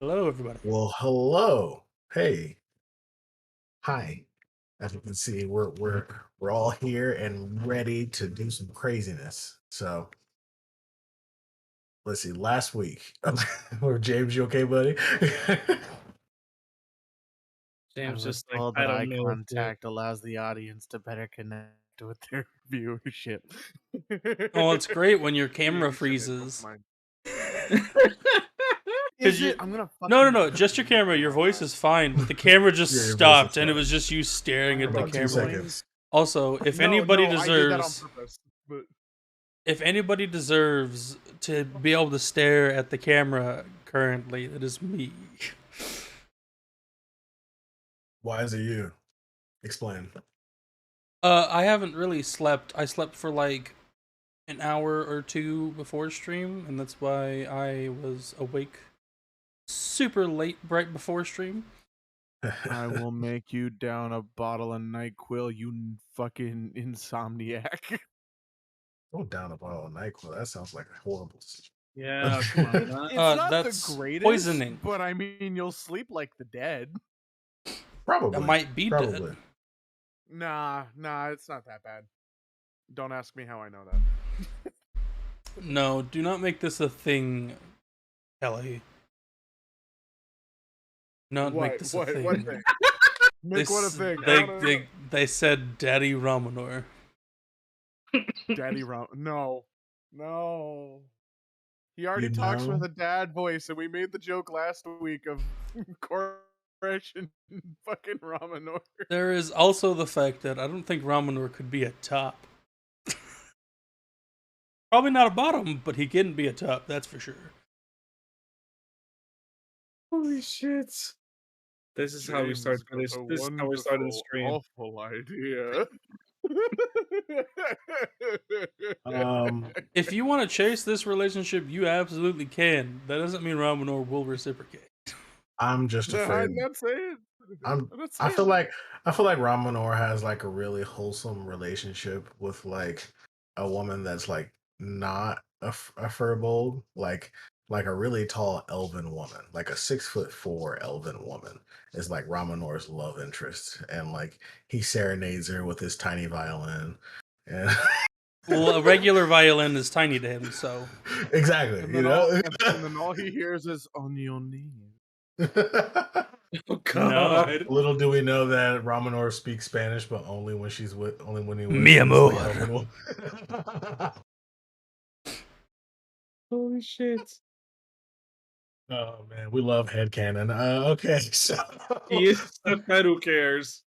Hello, everybody. Well, hello. Hey. Hi. As you can see, we're all here and ready to do some craziness. So let's see. Last week, or James, you okay, buddy? I James was just like, told I that eye don't know shit. contact allows the audience to better connect with their viewership. Oh, it's great when your You camera you shouldn't insult freezes. mine. Because Is you. it? I'm gonna No, no, fucking no. Just your camera. oh Your my voice god. is fine, but the camera just Yeah, your voice is stopped, and it fine was just you staring My at for the about two camera. seconds. voice? Also, if No, anybody no, I did that on deserves, purpose. But if anybody deserves to be able to stare at the camera currently, it is me. Why is it you? Explain. I haven't really slept. I slept for like an hour or two before stream, and that's why I was awake super late right before stream. I will make you down a bottle of NyQuil, you fucking insomniac. Go down a bottle of NyQuil. That sounds like a horrible Yeah, come on, It's man. it's not the That's greatest, poisoning. but I mean you'll sleep like the dead. I Probably. might be Probably. dead. Nah, it's not that bad. Don't ask me how I know that. No, do not make this a thing, Kelly. Not make this a What thing. thing? They, Make what a s- thing. I they, wanna they, they said Daddy Ramonor. know. Daddy Rom. No. He already You talks with know? a dad voice, and we made the joke last week of Corporation fucking Ramanor. There is also the fact that I don't think Ramonor could be a top. Probably not a bottom, but he can be a top, that's for sure. Holy shit. This is how we James started got this. a This is how we started the wonderful, stream. awful idea. Um, If you want to chase this relationship, you absolutely can. That doesn't mean Ramonor will reciprocate. I'm just afraid. I'm not saying. I'm I'm not I saying feel that. like I feel like Ramonor has like a really wholesome relationship with like a woman that's like not a furbolg, like a really tall elven woman, like a 6'4" elven woman is like Ramonor's love interest, and like he serenades her with his tiny violin, and Well, a regular violin is tiny to him, so exactly, And you then all know. and then all he hears is on your knees. Oh no. God. Little do we know that Ramonor speaks Spanish, but only when he Mi wishes. Like amor. Elven will. Holy shit. Oh man, we love headcanon. Okay, so He is a pet who cares.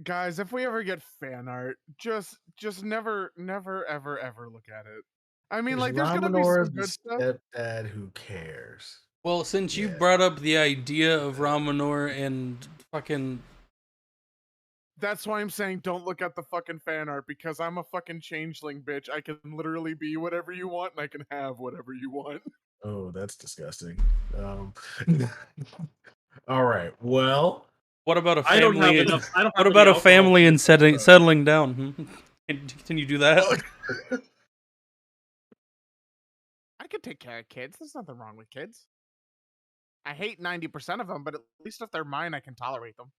Guys, if we ever get fan art, just never ever look at it. I mean, is like, there's gonna be some Ramonor good the stuff. stepdad who cares? Well, since you Yeah. brought up the idea of Ramonor and fucking That's why I'm saying don't look at the fucking fan art, because I'm a fucking changeling, bitch. I can literally be whatever you want, and I can have whatever you want. Oh, that's disgusting. Um, all right. Well, what about a I don't have family? enough. I don't What have any about a alcohol. family and settling down? Can you do that? I can take care of kids. There's nothing wrong with kids. I hate 90% of them, but at least if they're mine, I can tolerate them.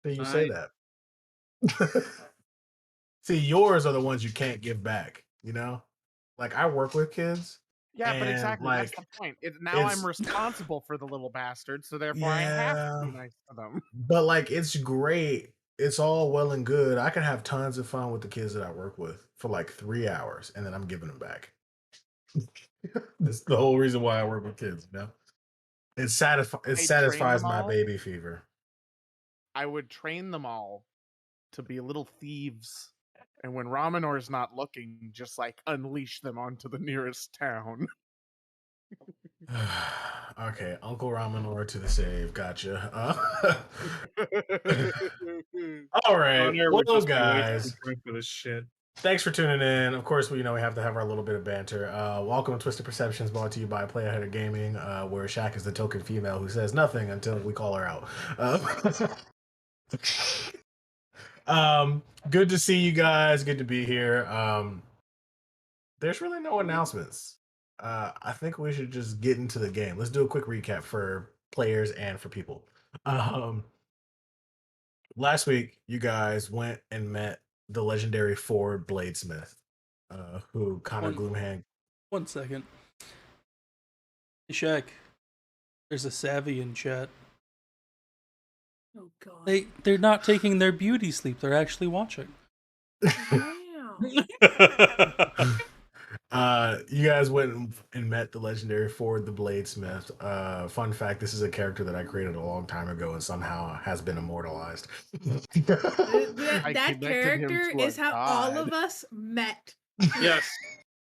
so you say I that. See, yours are the ones you can't give back. You know, like I work with kids, Yeah, but and exactly, that's like the point. Now I'm it's responsible for the little bastards, so therefore I have to yeah, be nice to them. but like it's great. It's all well and good. I can have tons of fun with the kids that I work with for like 3 hours, and then I'm giving them back. That's the whole reason why I work with kids. You know, it I train satisfies them my all. baby fever. I would train them all to be little thieves. And when Ramanor's not looking, just like unleash them onto the nearest town. Okay, Uncle Ramonor to the save. Gotcha. All right. Connor would Well, just be way too guys, drunk for this shit. thanks for tuning in. Of course, we have to have our little bit of banter. Welcome to Twisted Perceptions, brought to you by Playerheader Gaming, where Shaq is the token female who says nothing until we call her out. Good to see you guys. Good to be here. There's really no announcements I think we should just get into the game. Let's do a quick recap for players and for people. Um, Last week, you guys went and met the legendary Ford Bladesmith, who Connor One Gloomhand. 1 second. Hey, Shaq, there's a savvy in chat. Oh god. They're not taking their beauty sleep. They're actually watching. Damn. You guys went and met the legendary Ford the Bladesmith. Fun fact: this is a character that I created a long time ago and somehow has been immortalized. I That connected him character to a is how all god. of us met. Yes.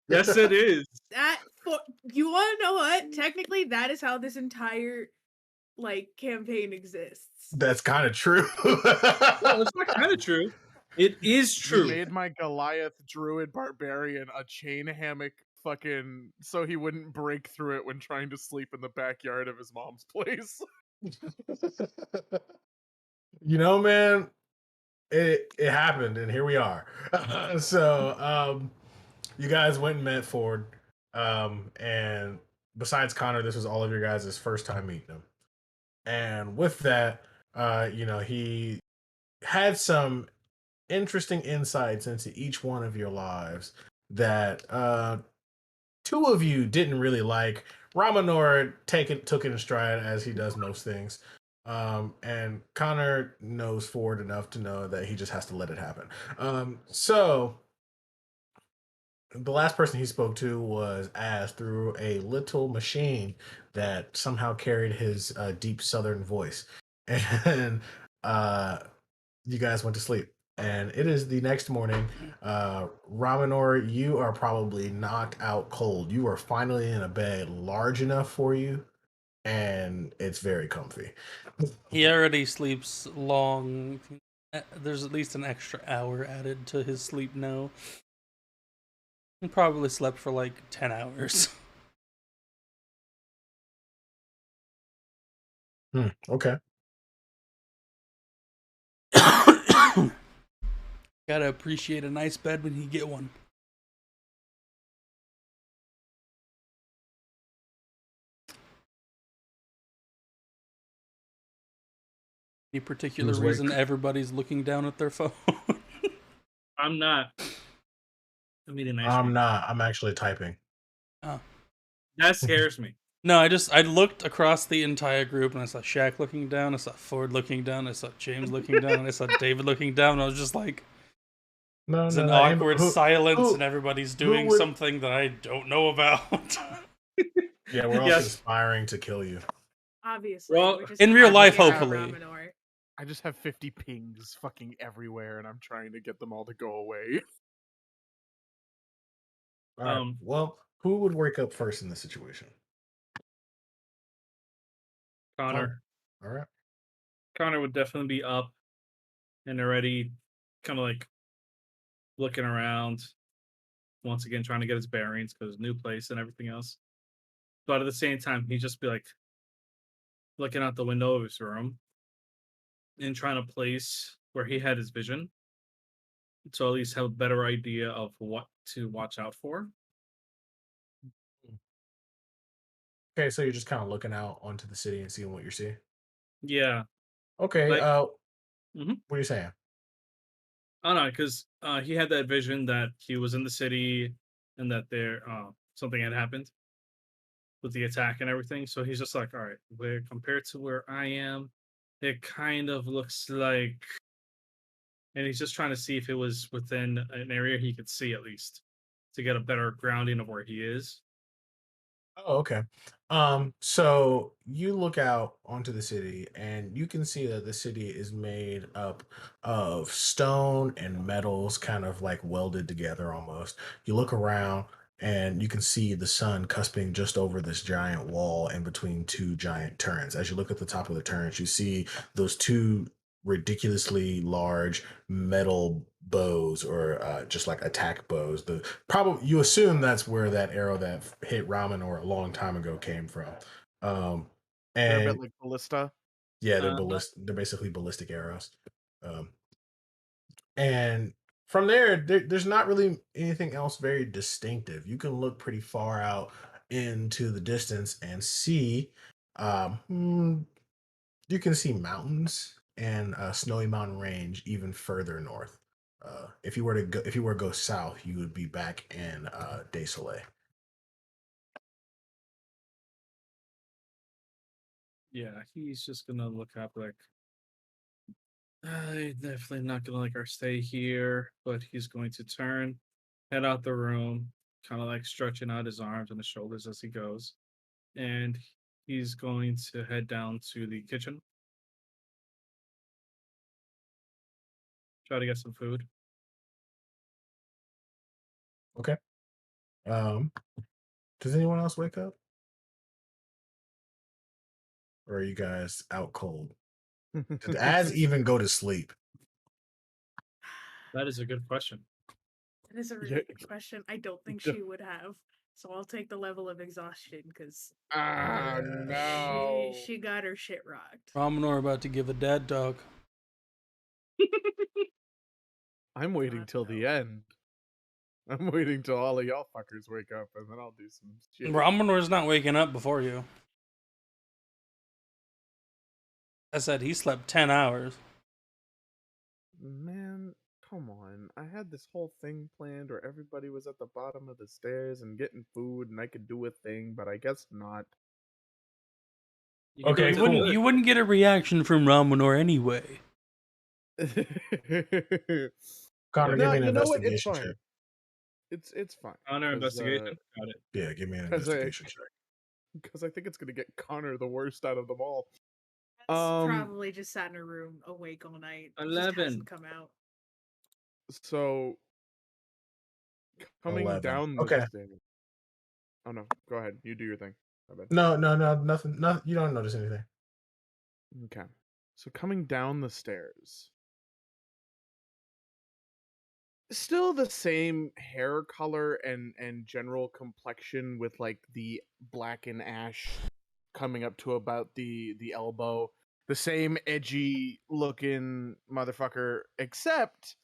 Yes, it is. You want to know what? Technically, that is how this entire campaign exists. That's kind of true. Well, it's not kind of true. It is You true. made my Goliath Druid Barbarian a chain hammock fucking so he wouldn't break through it when trying to sleep in the backyard of his mom's place. You know, man, it happened, and here we are. So, you guys went and met Ford, and besides Connor, this was all of your guys' first time meeting him. And with that, he had some interesting insights into each one of your lives that two of you didn't really like. Ramanor took it in stride as he does most things. And Connor knows Ford enough to know that he just has to let it happen. So the last person he spoke to was Az through a little machine that somehow carried his deep southern voice. And you guys went to sleep. And it is the next morning. Ramanor, you are probably knocked out cold. You are finally in a bed large enough for you, and it's very comfy. He already sleeps long. There's at least an extra hour added to his sleep now. He probably slept for like 10 hours. Okay. Gotta appreciate a nice bed when you get one. Any particular Who's reason awake? everybody's looking down at their phone? I'm not. I'm eating ice I'm cream. not. I'm actually typing. That scares me. No, I looked across the entire group and I saw Shaq looking down, I saw Ford looking down, I saw James looking down, and I saw David looking down, and I was just like, No, it's no, an no. awkward silence who- and everybody's doing would- something that I don't know about. Yeah, we're all Yes. conspiring to kill you. Obviously. Well, we're just in real trying to life, get out hopefully. Ramanor. I just have 50 pings fucking everywhere, and I'm trying to get them all to go away. All right. Well, who would wake up first in this situation? Connor. All right. Connor would definitely be up and already kind of like looking around, once again trying to get his bearings because new place and everything else. But at the same time, he'd just be like looking out the window of his room and trying to place where he had his vision to at least have a better idea of what to watch out for. Okay, so you're just kind of looking out onto the city and seeing what you see. Yeah. Okay. Like- What are you saying? I don't know, because he had that vision that he was in the city and that there something had happened with the attack and everything. So he's just like, all right, where compared to where I am, it kind of looks like, and he's just trying to see if it was within an area he could see at least to get a better grounding of where he is. Oh, okay. So you look out onto the city and you can see that the city is made up of stone and metals kind of like welded together almost. You look around and you can see the sun cusping just over this giant wall in between two giant turrets. As you look at the top of the turrets, you see those two ridiculously large metal bows or just like attack bows. The probably you assume that's where that arrow that hit Ramen or a long time ago came from. They're a And bit like ballista. yeah, they're Uh-huh. they're basically ballistic arrows. And from there's not really anything else very distinctive. You can look pretty far out into the distance and see, you can see mountains and a snowy mountain range even further north. If you were to go south, you would be back in Day Soleil. Yeah, he's just gonna look up like, I definitely not gonna like our stay here, but he's going to turn, head out the room, kind of like stretching out his arms and his shoulders as he goes, and he's going to head down to the kitchen, try to get some food. Okay. Um, does anyone else wake up, or are you guys out cold? Did Az even go to sleep? That is a good question. That is a really Yeah. good question. I don't think Yeah. she would have. So I'll take the level of exhaustion because Ah, Yeah. no. she got her shit rocked. Ramonor about to give a dad talk. I'm waiting God, till no. the end. I'm waiting till all of y'all fuckers wake up, and then I'll do some shit. Ramonor's not waking up before you. I said he slept 10 hours. Man, come on. I had this whole thing planned where everybody was at the bottom of the stairs and getting food, and I could do a thing, but I guess not. You can do Okay, it You to wouldn't, cool. the you other wouldn't get a reaction from Ramonor anyway. Connor, No, give me an you know what? It's investigation fine. check. It's fine. honor 'cause, investigation. Got it. Yeah, give me an 'cause I- investigation check. Because I think it's gonna get Connor the worst out of them all. That's Um, probably just sat in her room awake all night. It just 11. hasn't come out. So coming 11. down the Okay. stairs. Oh no, go ahead. You do your thing. My bad. No, nothing. No, you don't notice anything. Okay. So coming down the stairs. Still the same hair color and general complexion with like the black and ash coming up to about the elbow. The same edgy looking motherfucker, except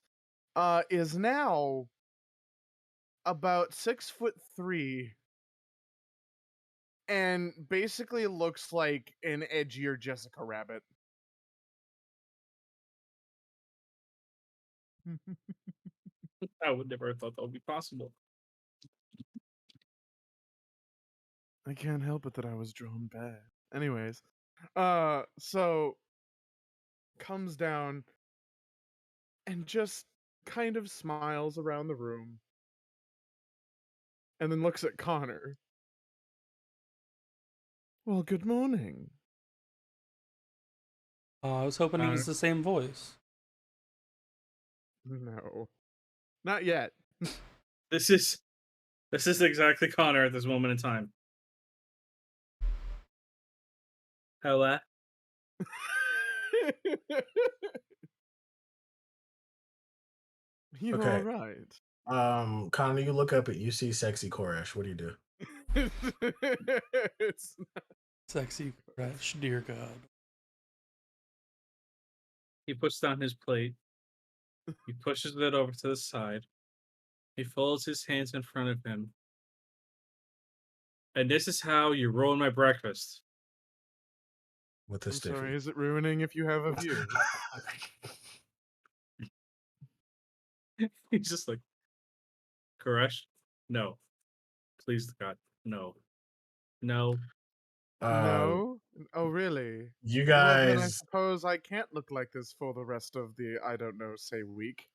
is now about 6'3" and basically looks like an edgier Jessica Rabbit. I would never have thought that would be possible. I can't help it that I was drawn bad. Anyways, so comes down and just kind of smiles around the room and then looks at Connor. Well, good morning. I was hoping it was the same voice. No. Not yet. This is exactly Connor at this moment in time. Hello. You Okay. alright? Connor, you look up at you see sexy Koresh. What do you do? It's Sexy crash, dear God. He puts down his plate. He pushes it over to the side. He folds his hands in front of him. And this is how you ruin my breakfast. With the I'm stiffy. sorry, is it ruining if you have a view? He's just like, Koresh, no. Please, God, no. No. No? Oh, really? You Well, then I guys, suppose I can't look like this for the rest of the, I don't know, say week.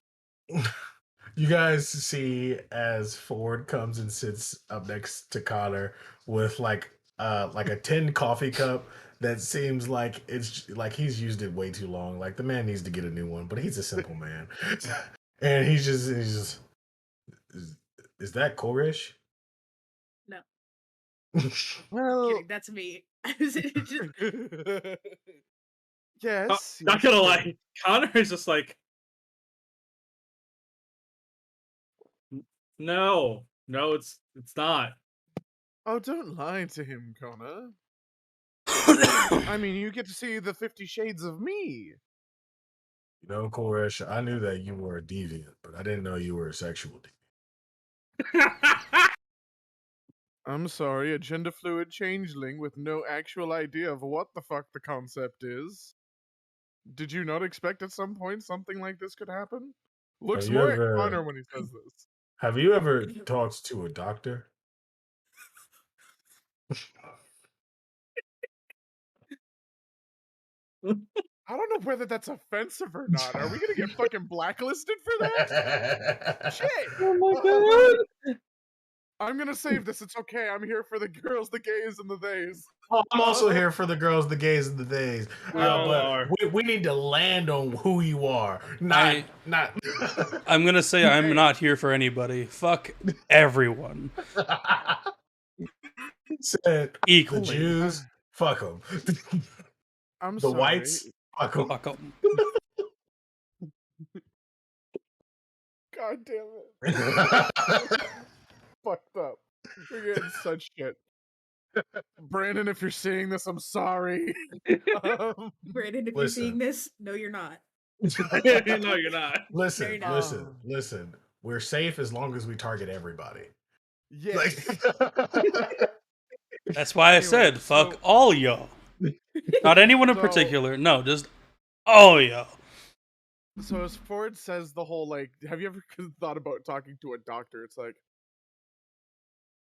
you guys see as Ford comes and sits up next to Connor with like a tin coffee cup that seems like it's like he's used it way too long. Like the man needs to get a new one, but he's a simple man. And he's just is that Koresh? No. Well, Kidding, that's me. It just- yes. Not yes, gonna yes. lie, Connor is just like, no, it's not. Oh, don't lie to him, Connor. I mean, you get to see the 50 Shades of me. You know, Koresh, I knew that you were a deviant, but I didn't know you were a sexual deviant. I'm sorry, a gender fluid changeling with no actual idea of what the fuck the concept is. Did you not expect at some point something like this could happen? Looks you more at ever Connor when he says this. have you ever talked to a doctor? I don't know whether that's offensive or not. Are we gonna get fucking blacklisted for that? Shit! Oh my god! I'm gonna save this. It's okay. I'm here for the girls, the gays, and the theys. Oh, I'm also here for the girls, the gays, and the days. We all But are. we need to land on who you are. I- Not I'm gonna say I'm not here for anybody. Fuck everyone said the equally. Jews, fuck them. I'm The sorry. whites, fuck them. Fuck 'em. God damn it. Fucked up. We're getting such shit. Brandon, if you're seeing this, I'm sorry. Brandon, if you're Listen. seeing this, no, you're not. No, you're not. Listen, Very listen, nice. listen. We're safe as long as we target everybody. Yes. Like, That's why I Anyway, said fuck so- all y'all. Not anyone in So- particular. No, just all y'all. So as Ford says the whole like, have you ever thought about talking to a doctor? It's like,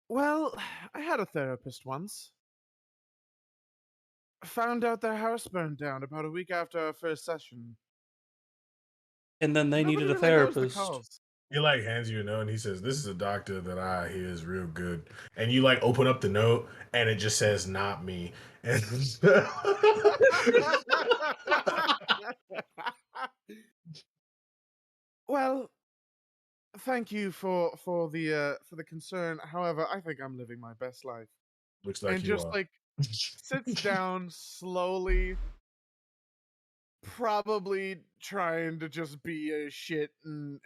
well, I had a therapist once. Found out their house burned down about a week after our first session. And then they Nobody needed a really goes to therapist. calls. he like hands you a note and he says, "This is a doctor that I hear is real good." And you like open up the note and it just says, "Not me." And Well, thank you for the concern. However, I think I'm living my best life. looks like And you just are. like sits down slowly, probably trying to just be a shit and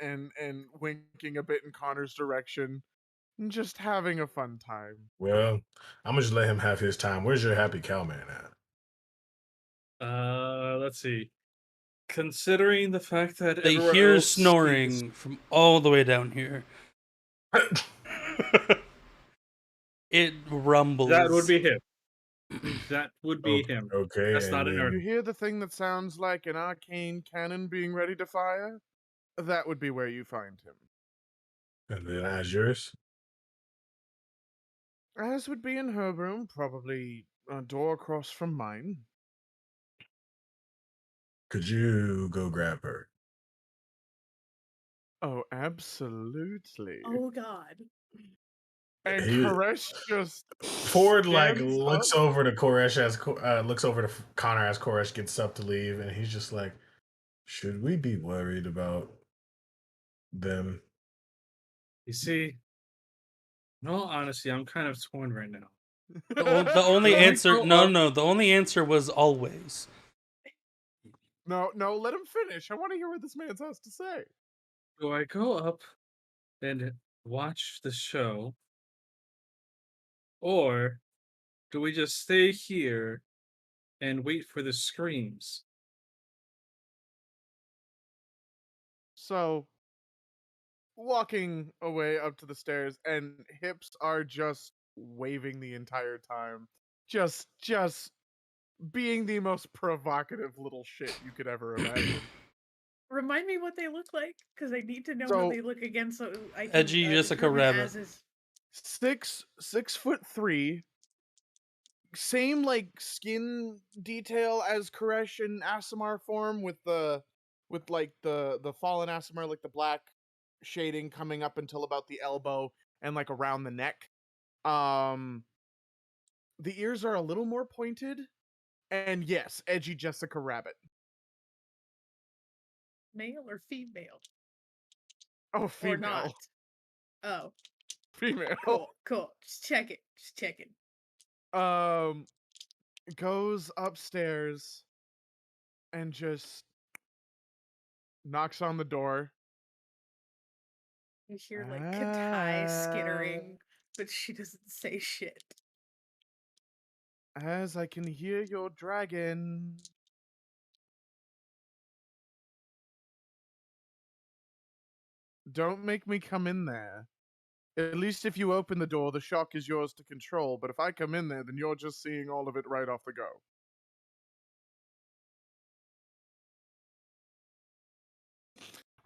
winking a bit in Connor's direction, and just having a fun time. Well, I'm gonna just let him have his time. Where's your happy cowman at? Let's see. Considering the fact that They everywhere hear else snoring seems- from all the way down here. It rumbles. that would be him. That would be him. Okay, That's and not an then- You hear the thing that sounds like an arcane cannon being ready to fire? That would be where you find him. And then as yours. As would be in her room, probably a door across from mine. Could you go grab her? Oh, absolutely. Oh God. And He- Koresh just Ford like stands looks up. over to Koresh as looks over to Connor as Koresh gets up to leave, and he's just like, "Should we be worried about them?" You see, in all honesty, I'm kind of torn right now. The only Let me answer. go No, up. no. The only answer was always. No, let him finish. I want to hear what this man has to say. Do I go up and watch the show? Or do we just stay here and wait for the screams? So, walking away up to the stairs, and Hips are just waving the entire time. Just being the most provocative little shit you could ever imagine. Remind me what they look like, because I need to know So- how they look again. So I can, Edgy Jessica determine Rabbit. as is- 6'3", same like skin detail as Koresh in Asimar form, with like the fallen Asimar, like the black shading coming up until about the elbow and like around the neck. The ears are a little more pointed, and yes, edgy Jessica Rabbit. Male or female? Oh, Or female, not? Oh, female. cool. Just check it. Goes upstairs and just knocks on the door. You hear like Katai skittering, but she doesn't say shit. As I can hear your dragon. Don't make me come in there. At least if you open the door, the shock is yours to control. But if I come in there, then you're just seeing all of it right off the go.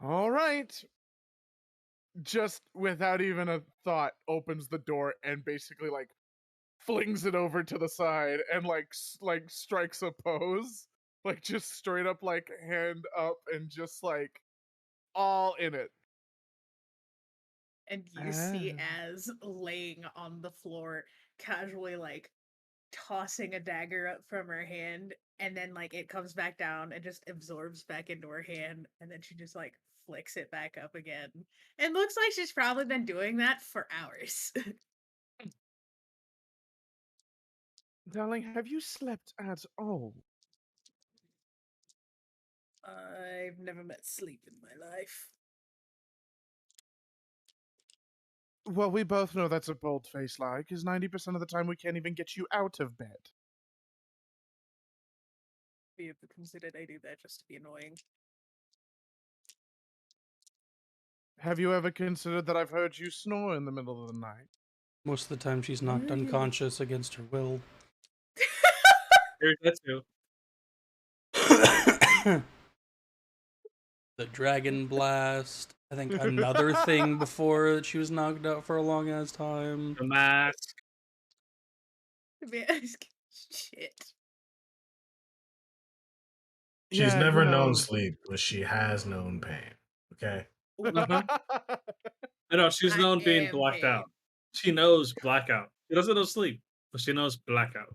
All right. Just without even a thought, opens the door and basically like flings it over to the side and like strikes a pose, like just straight up like hand up and just like all in it. And you see Ah. Az laying on the floor, casually like tossing a dagger up from her hand, and then like it comes back down and just absorbs back into her hand, and then she just like flicks it back up again. And looks like she's probably been doing that for hours. Darling, have you slept at all? I've never met sleep in my life. Well, we both know that's a bold-faced lie, because 90% of the time we can't even get you out of bed. We have considered I do that just to be annoying. Have you ever considered that I've heard you snore in the middle of the night? Most of the time, she's knocked unconscious against her will. There's that too. The Dragon Blast. I think another thing before that she was knocked out for a long ass time. The mask. Shit. She's Yeah, never you known know. sleep, but she has known pain. Okay. I know she's I known being am blacked pain. out. She knows blackout. She doesn't know sleep, but she knows blackout.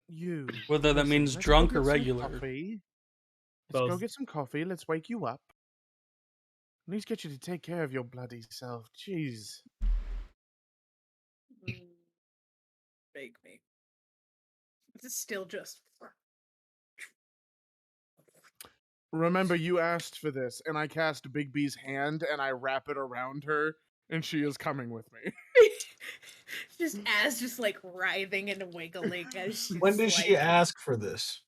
You. Whether that Listen, means let's go drunk or get some regular. coffee. Let's go Both. get some coffee. Let's wake you up. At least get you to take care of your bloody self. Jeez. Bake me. It's still just. Remember, you asked for this, and I cast Bigby's hand, and I wrap it around her, and she is coming with me. Just as just like writhing and wiggling as she's When did she like, ask for this?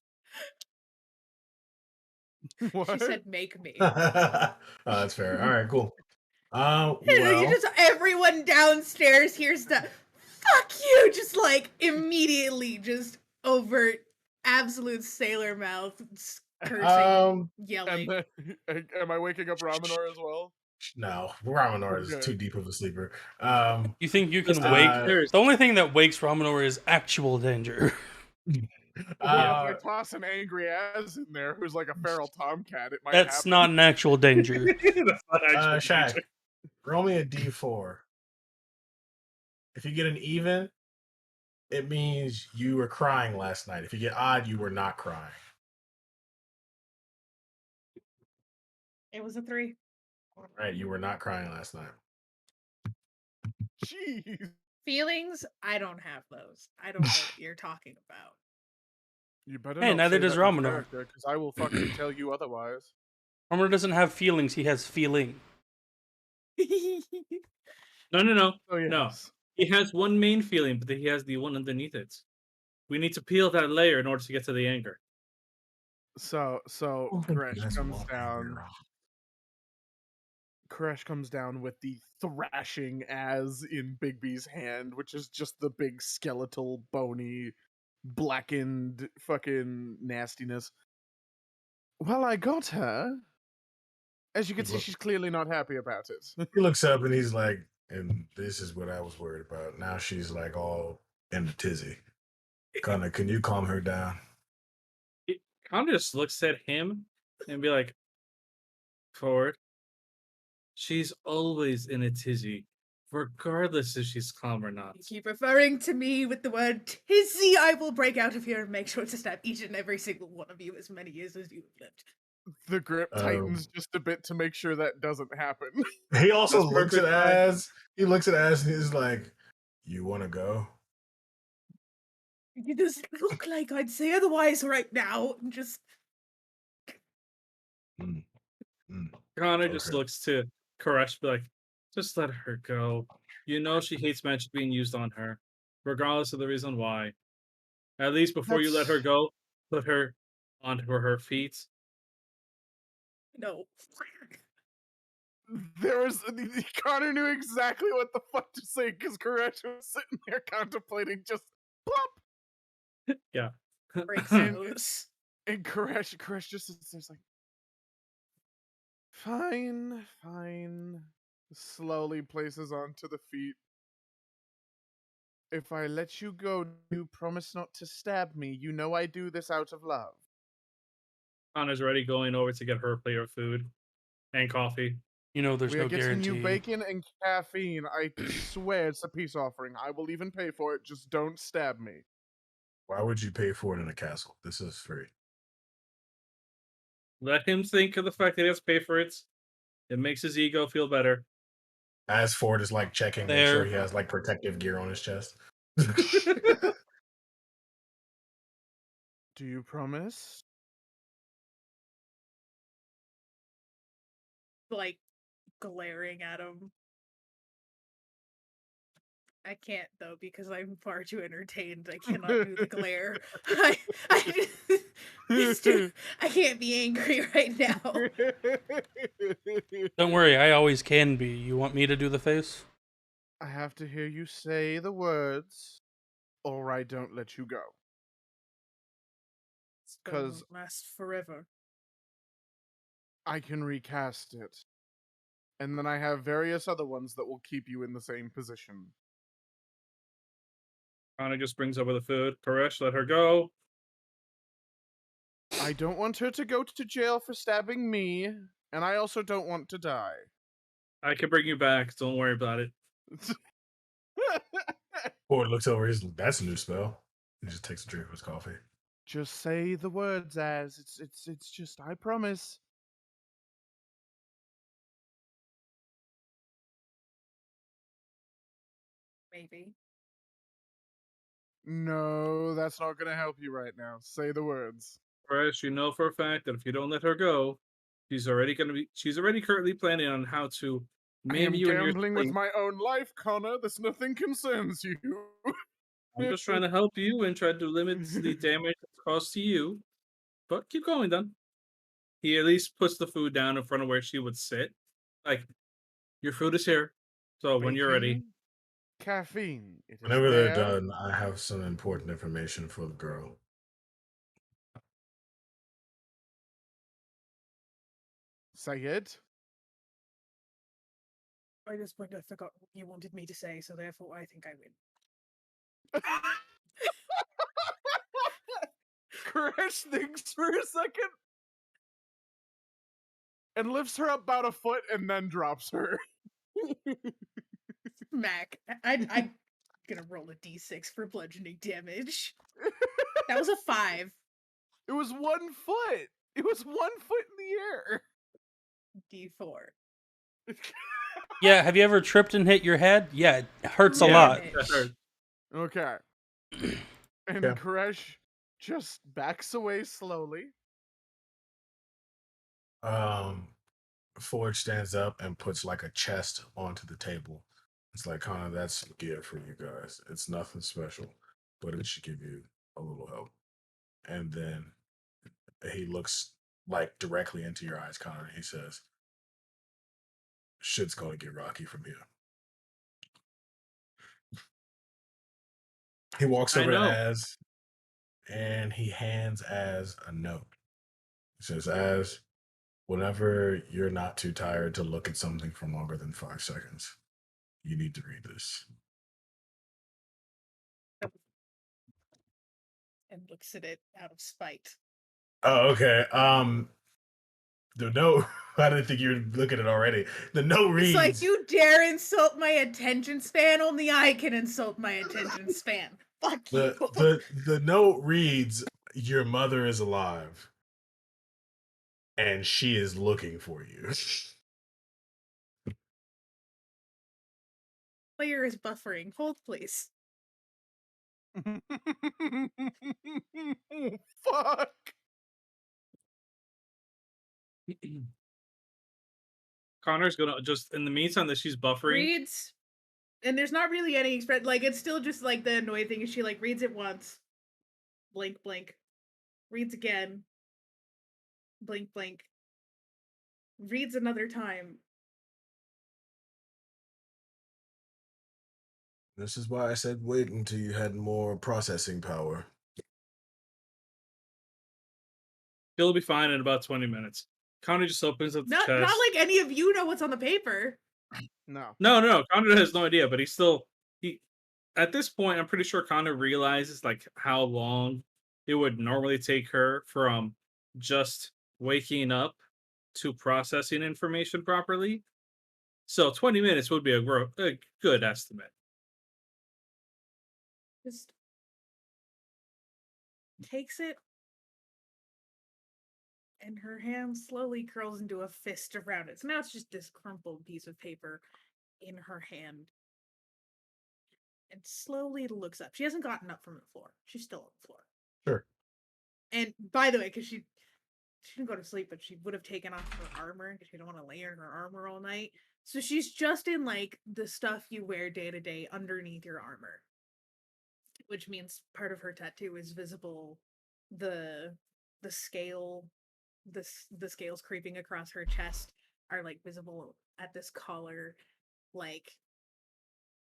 What? she said, "Make me." That's fair. All right, cool. You Well, just everyone downstairs hears the "fuck you," just like immediately, just overt, absolute sailor mouth cursing, And yelling. then, am I waking up Raminor as well? no, Raminor is Okay. too deep of a sleeper. You think you can Listen, wake? there's- The only thing that wakes Raminor is actual danger. Well, if I toss an angry ass in there who's like a feral tomcat, it might That's happen. not an actual danger. That's not actual Shaq, danger. roll me a d4. If you get an even, it means you were crying last night. If you get odd, you were not crying. It was a 3. All right, you were not crying last night. Jeez. Feelings, I don't have those. I don't know what you're talking about. You better Hey, not neither say does that in Raminor. character, because I will fucking tell you otherwise. Raminor doesn't have feelings; he has feeling. No. Oh yes. No. He has one main feeling, but then he has the one underneath it. We need to peel that layer in order to get to the anger. So Koresh comes down. Koresh comes down with the thrashing as in Bigby's hand, which is just the big skeletal, bony, blackened fucking nastiness. Well, I got her. As you can see, she's clearly not happy about it. He looks up and he's like, and this is what I was worried about. Now she's like all in a tizzy. Connor, can you calm her down? He kind of just looks at him and be like, forward. She's always in a tizzy, regardless if she's calm or not. You keep referring to me with the word tizzy, I will break out of here and make sure to stab each and every single one of you as many years as you have lived. The grip tightens just a bit to make sure that doesn't happen. He also That's looks at perfect, fine. Az. He looks at Az and he's like, you want to go? You just look like I'd say otherwise right now. And just Connor just Okay. looks to Koresh, be like, just let her go. You know she hates magic being used on her, regardless of the reason why. At least before you let her go, put her onto her feet. no. there was Connor knew exactly what the fuck to say because Koresh was sitting there contemplating just plop, Yeah. Breaks And- loose. and Koresh just sits there like, fine. Slowly places onto the feet. If I let you go, you promise not to stab me. You know I do this out of love. Connor's already going over to get her a plate of food and coffee. You know, there's We no are getting you guarantee. bacon and caffeine. I swear it's a peace offering. I will even pay for it. Just don't stab me. Why would you pay for it in a castle? This is free. Let him think of the fact that he has to pay for it. It makes his ego feel better. As Ford is like checking, make sure There. he has like protective gear on his chest. Do you promise? Like glaring at him. I can't though because I'm far too entertained. I cannot do the glare. I can't be angry right now. Don't worry, I always can be. You want me to do the face? I have to hear you say the words, or I don't let you go. Spell 'Cause- won't last forever. I can recast it. And then I have various other ones that will keep you in the same position. Connor just brings over the food. Koresh, let her go. I don't want her to go to jail for stabbing me, and I also don't want to die. I can bring you back. Don't worry about it. Ford looks over. That's a new spell. He just takes a drink of his coffee. Just say the words, as it's just I promise. Maybe. No, that's not gonna help you right now. Say the words. Koresh, you know for a fact that if you don't let her go, she's already currently planning on how to I maim am you in your gambling with sleep. my own life, Connor. This nothing concerns you. I'm just trying to help you and try to limit the damage it's caused to you. But keep going, then. He at least puts the food down in front of where she would sit. Like, your food is here. So when you're ready, Bacon, caffeine. It is Whenever they're there. done, I have some important information for the girl. Say it. By this point, I forgot what you wanted me to say, so therefore, I think I win. Crash thinks for a second and lifts her up about a foot and then drops her. Mac, I'm gonna roll a d6 for bludgeoning damage. That was a 5. It was 1 foot. It was 1 foot in the air. D4. Yeah, have you ever tripped and hit your head? Yeah, it hurts a Yeah. lot. that hurt. Okay. And Yeah. Koresh just backs away slowly. Ford stands up and puts like a chest onto the table. It's like, Connor, that's a gift for you guys. It's nothing special, but it should give you a little help. And then he looks like directly into your eyes, Connor. And he says, "Shit's gonna get rocky from here." He walks I over to know. Az and he hands Az a note. He says, "Az, whenever you're not too tired to look at something for longer than 5 seconds, you need to read this." And looks at it out of spite. Oh, okay. The note. I didn't think you were looking at it already. The note reads. It's like, you dare insult my attention span? Only I can insult my attention span. Fuck you. The note reads, "Your mother is alive, and she is looking for you." Player is buffering. Hold, please. Fuck. Connor's gonna just in the meantime that she's buffering. Reads, and there's not really any express. Like, it's still just like the annoying thing is she like reads it once, blink, blink, reads again, blink, blink, reads another time, This is why I said wait until you had more processing power. He'll be fine in about 20 minutes. Connie just opens up the Not chest. like any of you know what's on the paper. No. No. Connie has no idea, but he. At this point, I'm pretty sure Connie realizes like how long it would normally take her from just waking up to processing information properly. So 20 minutes would be a good estimate. Just takes it, and her hand slowly curls into a fist around it. So now it's just this crumpled piece of paper in her hand. And slowly looks up. She hasn't gotten up from the floor. She's still on the floor. Sure. And by the way, because she didn't go to sleep, but she would have taken off her armor because she don't want to lay in her armor all night. So she's just in like the stuff you wear day to day underneath your armor, which means part of her tattoo is visible. The scale, the scales creeping across her chest are like visible at this collar. Like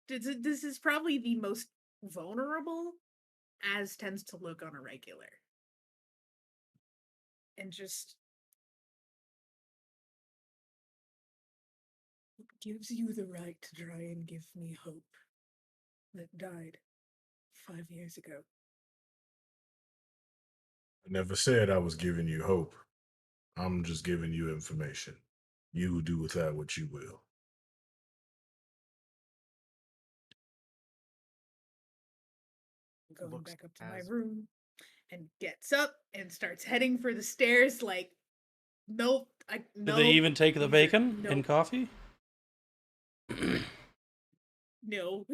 this is probably the most vulnerable as tends to look on a regular. And just gives you the right to try and give me hope that died 5 years ago. I never said I was giving you hope. I'm just giving you information. You do with that what you will. Going Looks back up to my as- room and gets up and starts heading for the stairs like, nope. Do they even take the bacon and Nope. coffee? No.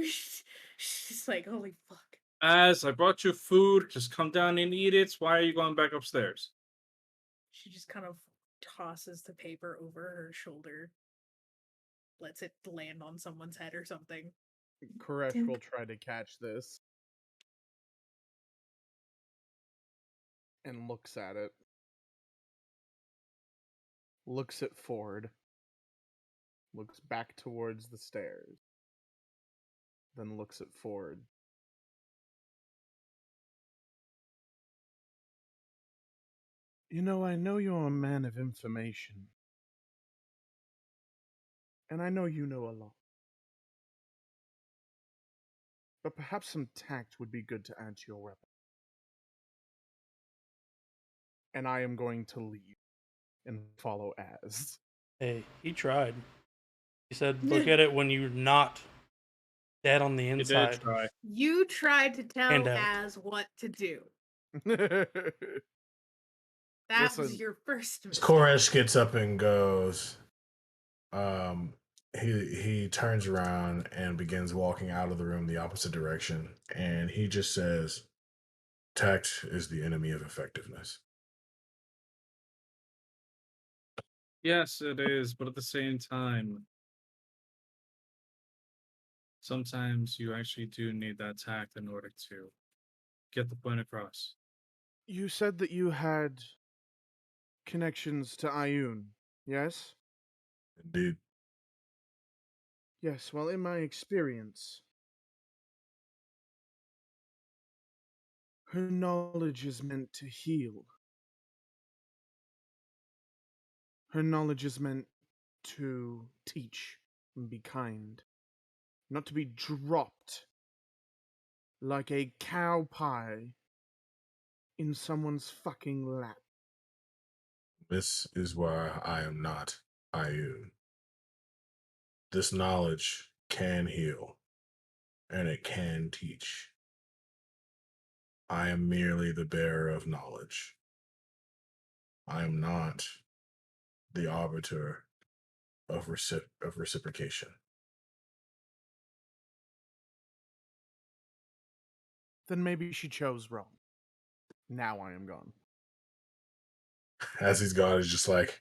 She's like, holy fuck. As I brought you food, just come down and eat it. Why are you going back upstairs? She just kind of tosses the paper over her shoulder, lets it land on someone's head or something. Koresh Tink. will try to catch this. And looks at it. Looks at Ford. Looks back towards the stairs. Then looks at Ford. You know, I know you're a man of information. And I know you know a lot. But perhaps some tact would be good to add to your weapon. And I am going to leave and follow Az. Hey, he tried. He said, look at it when you're not dead on the You inside. did try. You tried to tell And out. Az what to do. That was Listen. your first mistake. Koresh gets up and goes. He turns around and begins walking out of the room the opposite direction, and he just says, "Tact is the enemy of effectiveness." Yes, it is, but at the same time, sometimes you actually do need that tact in order to get the point across. You said that you had connections to Ayun, yes? Indeed. Yes, well, in my experience, her knowledge is meant to heal. Her knowledge is meant to teach and be kind, not to be dropped like a cow pie in someone's fucking lap. This is why I am not Ayun. This knowledge can heal, and it can teach. I am merely the bearer of knowledge. I am not the arbiter of reciprocation. Then maybe she chose wrong. Now I am gone. As he's gone, he's just like,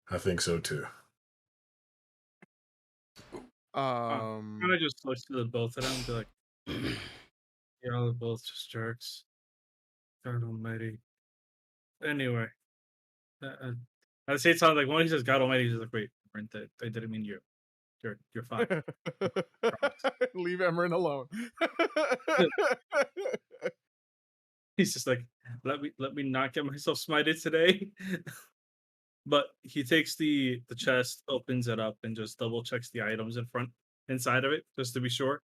I think so too. Kind of just looks to the both of them and be like, y'all are both just jerks. God almighty. Anyway. I say it sounds like when he says God almighty, he's like, wait, I didn't mean you. You're fine. Leave Emran alone. He's just like, let me not get myself smited today. But he takes the chest, opens it up, and just double checks the items inside of it, just to be sure.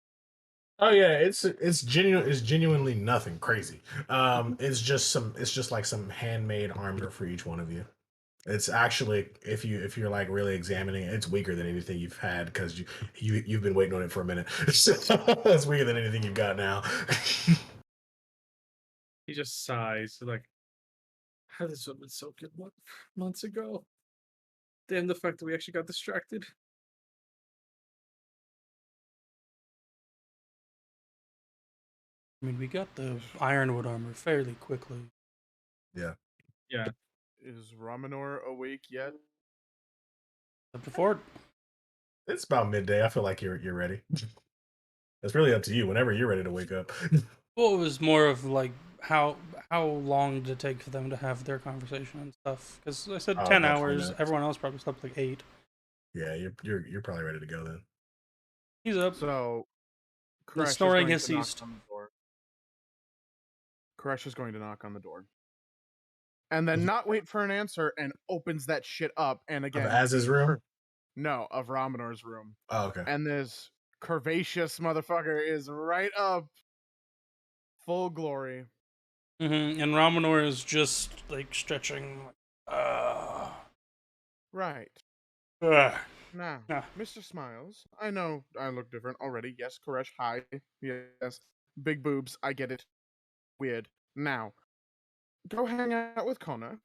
Oh yeah, it's genuinely nothing crazy. It's just like some handmade armor for each one of you. It's actually, if you're like really examining it, it's weaker than anything you've had because you've been waiting on it for a minute. It's weaker than anything you've got now. He just sighs, like, how this would have been so good months ago. Damn the fact that we actually got distracted. I mean, we got the ironwood armor fairly quickly. Yeah. Yeah. Is Ramanor awake yet? Up to Ford. It's about midday. I feel like you're ready. It's really up to you. Whenever you're ready to wake up. Well, it was more of like how long did it take for them to have their conversation and stuff? Because I said Oh, 10 about 20 hours. minutes. Everyone else probably slept like 8. Yeah, you're probably ready to go then. He's up. So, The Koresh is snoring going has to knock ceased. on the door. Koresh is going to knock on the door. And then not wait for an answer and opens that shit up. And again, Of Az's room? No, of Ramanor's room. Oh, okay. And this curvaceous motherfucker is right up, full glory. And Ramanor is just like stretching. Right. Ugh. Now, Ah. Mr. Smiles, I know I look different already. Yes, Koresh, hi. Yes, big boobs, I get it. Weird. Now, go hang out with Connor.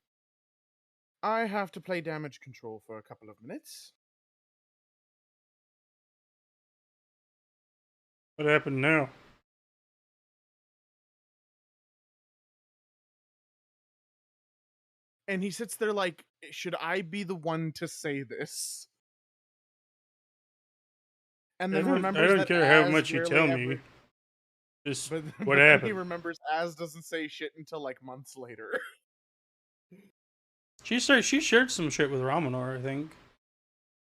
I have to play damage control for a couple of minutes. What happened now? And he sits there like, should I be the one to say this? And then remembers I don't that care how Az much you rarely tell ever- me. Just But, what but then he happened? remembers Az doesn't say shit until like months later. She shared some shit with Ramanor, I think.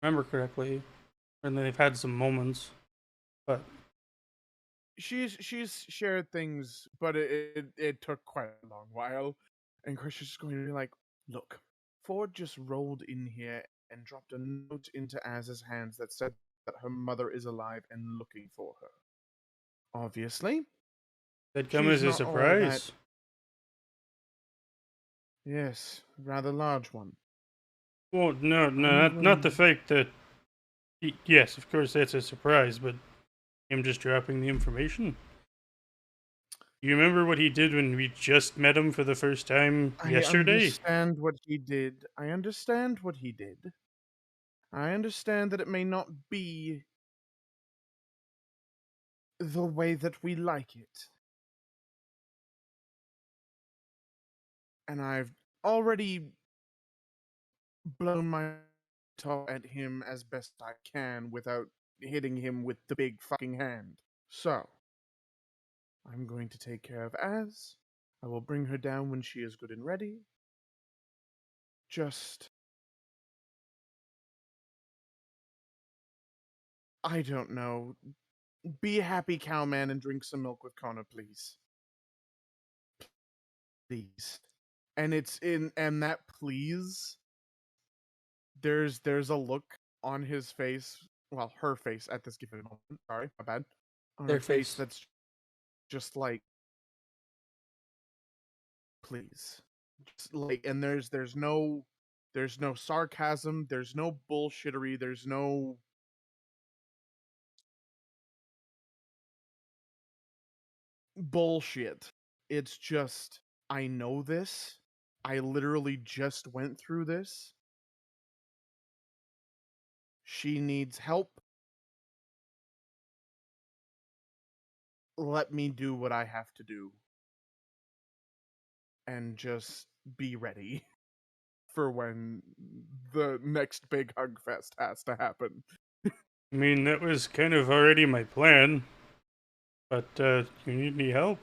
Remember correctly. And then they've had some moments. But she's shared things, but it took quite a long while. And Chris is just going to be like, look, Ford just rolled in here and dropped a note into Az's hands that said that her mother is alive and looking for her. Obviously. that'd come She's as a not all that- surprise. Yes, rather large one. Well, no, I'm not the going- fact that. Yes, of course that's a surprise, but him just dropping the information. You remember what he did when we just met him for the first time yesterday? I understand what he did. I understand what he did. I understand that it may not be the way that we like it. And I've already blown my top at him as best I can without hitting him with the big fucking hand. So, I'm going to take care of Az. I will bring her down when she is good and ready. Just... I don't know. Be a happy cowman and drink some milk with Connor, please. Please. And it's in and that please, there's a look on his face, well, her face at this given moment. Sorry, my bad. On Their her face face. that's just like, please. Just like, and there's no sarcasm, there's no bullshittery, there's no bullshit. It's just, I know this. I literally just went through this. She needs help. Let me do what I have to do. And just be ready for when the next big hug fest has to happen. I mean, that was kind of already my plan. But, you need any help?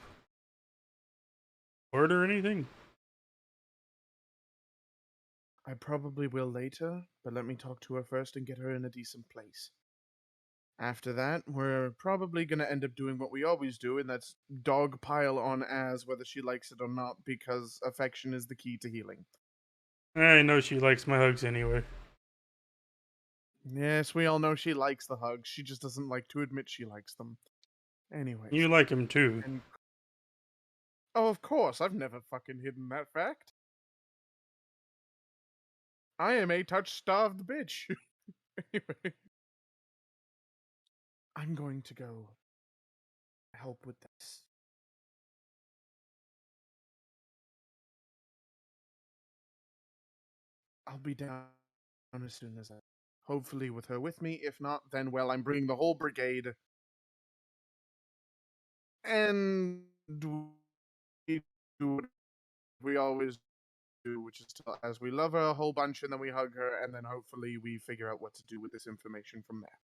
Order anything? I probably will later, but let me talk to her first and get her in a decent place. After that, we're probably gonna end up doing what we always do, and that's dog pile on Az whether she likes it or not, because affection is the key to healing. I know she likes my hugs anyway. Yes, we all know she likes the hugs. She just doesn't like to admit she likes them. Anyways. You like him too. And oh, of course, I've never fucking hidden that fact. I am a touch-starved bitch. Anyway. I'm going to go help with this. I'll be down as soon as I... Hopefully with her with me. If not, then, well, I'm bringing the whole brigade. And we do what we always do, which is tell as we love her a whole bunch, and then we hug her, and then hopefully we figure out what to do with this information from there.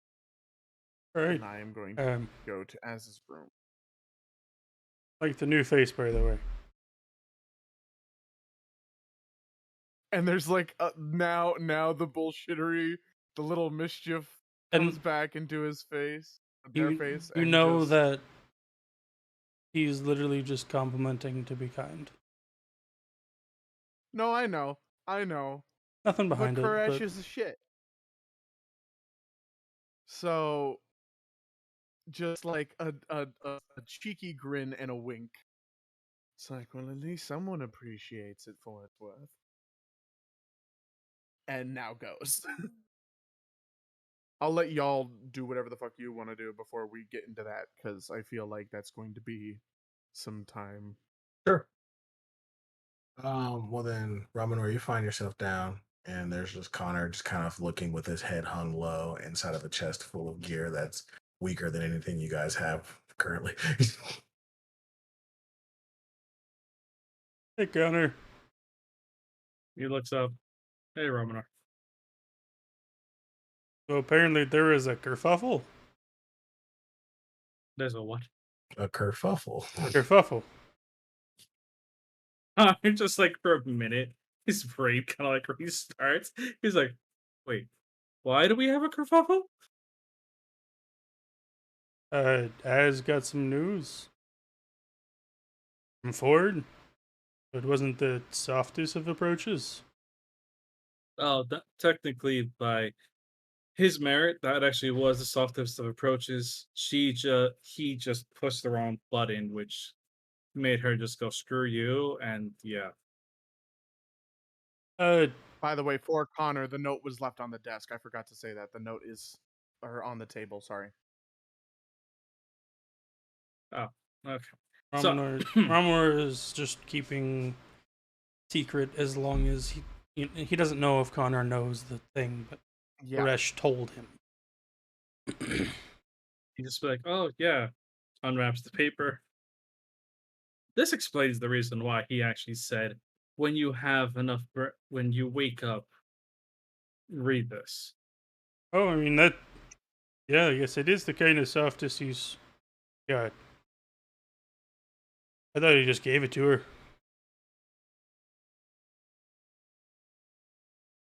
All right. And I am going to Um, go to Az's room. like the new face, by the way. And there's like now the bullshittery, the little mischief comes And back into his face, their you, face. you and know just- that he's literally just complimenting to be kind. No, I know. Nothing behind But it. Koresh But is a shit. So, just like a cheeky grin and a wink. It's like, well, at least someone appreciates it for its worth. And now goes. I'll let y'all do whatever the fuck you want to do before we get into that, because I feel like that's going to be some time. Sure. Well then, Ramanor, you find yourself down, and there's just Connor just kind of looking with his head hung low inside of a chest full of gear that's weaker than anything you guys have currently. hey, Connor. He looks up. Hey, Romanar. So apparently there is a kerfuffle. There's a what? A kerfuffle. Kerfuffle. Just like for a minute, his brain kind of like restarts. He's like, wait, why do we have a kerfuffle? Az got some news from Ford. It wasn't the softest of approaches. Oh, technically, by his merit, that actually was the softest of approaches. He just pushed the wrong button, which made her just go screw you. And yeah, By the way, for Connor, the note was left on the desk. I forgot to say that. The note is on the table, sorry. okay. Ramonor is just keeping secret as long as he doesn't know if Connor knows the thing, but Yeah. Koresh told him. He just be like, oh yeah, unwraps the paper. This explains the reason why he actually said, when you have enough, when you wake up, read this. Oh, I mean that. Yeah, I guess it is the kind of softest he's got. I thought he just gave it to her.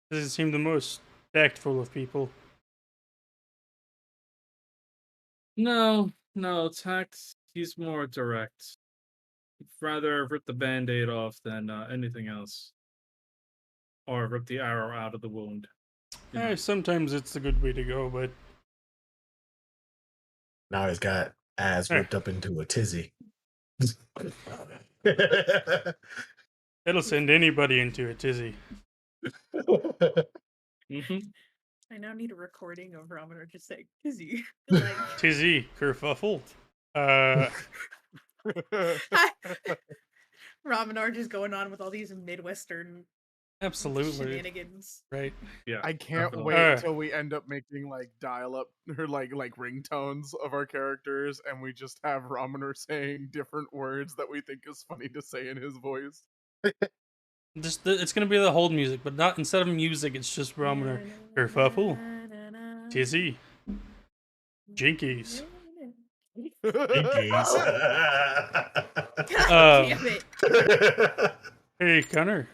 Doesn't seem the most tactful of people. No, tact. He's more direct. He'd rather rip the band-aid off than anything else, or rip the arrow out of the wound. You know? Sometimes it's a good way to go, but Now he's got Az whipped up into a tizzy. it'll send anybody into a tizzy. Mm-hmm. I now need a recording of Ramador just saying Kizzy. Like, Tizzy, kerfuffle. Ramador just going on with all these Midwestern Absolutely. shenanigans. Right. Yeah. I can't definitely. wait till we end up making like dial-up or like ringtones of our characters, and we just have Ramanor saying different words that we think is funny to say in his voice. Just it's gonna be the hold music, but not instead of music, it's just Ramonor. Kerfuffle. Tizzy. Jinkies. God damn it. Hey, Connor.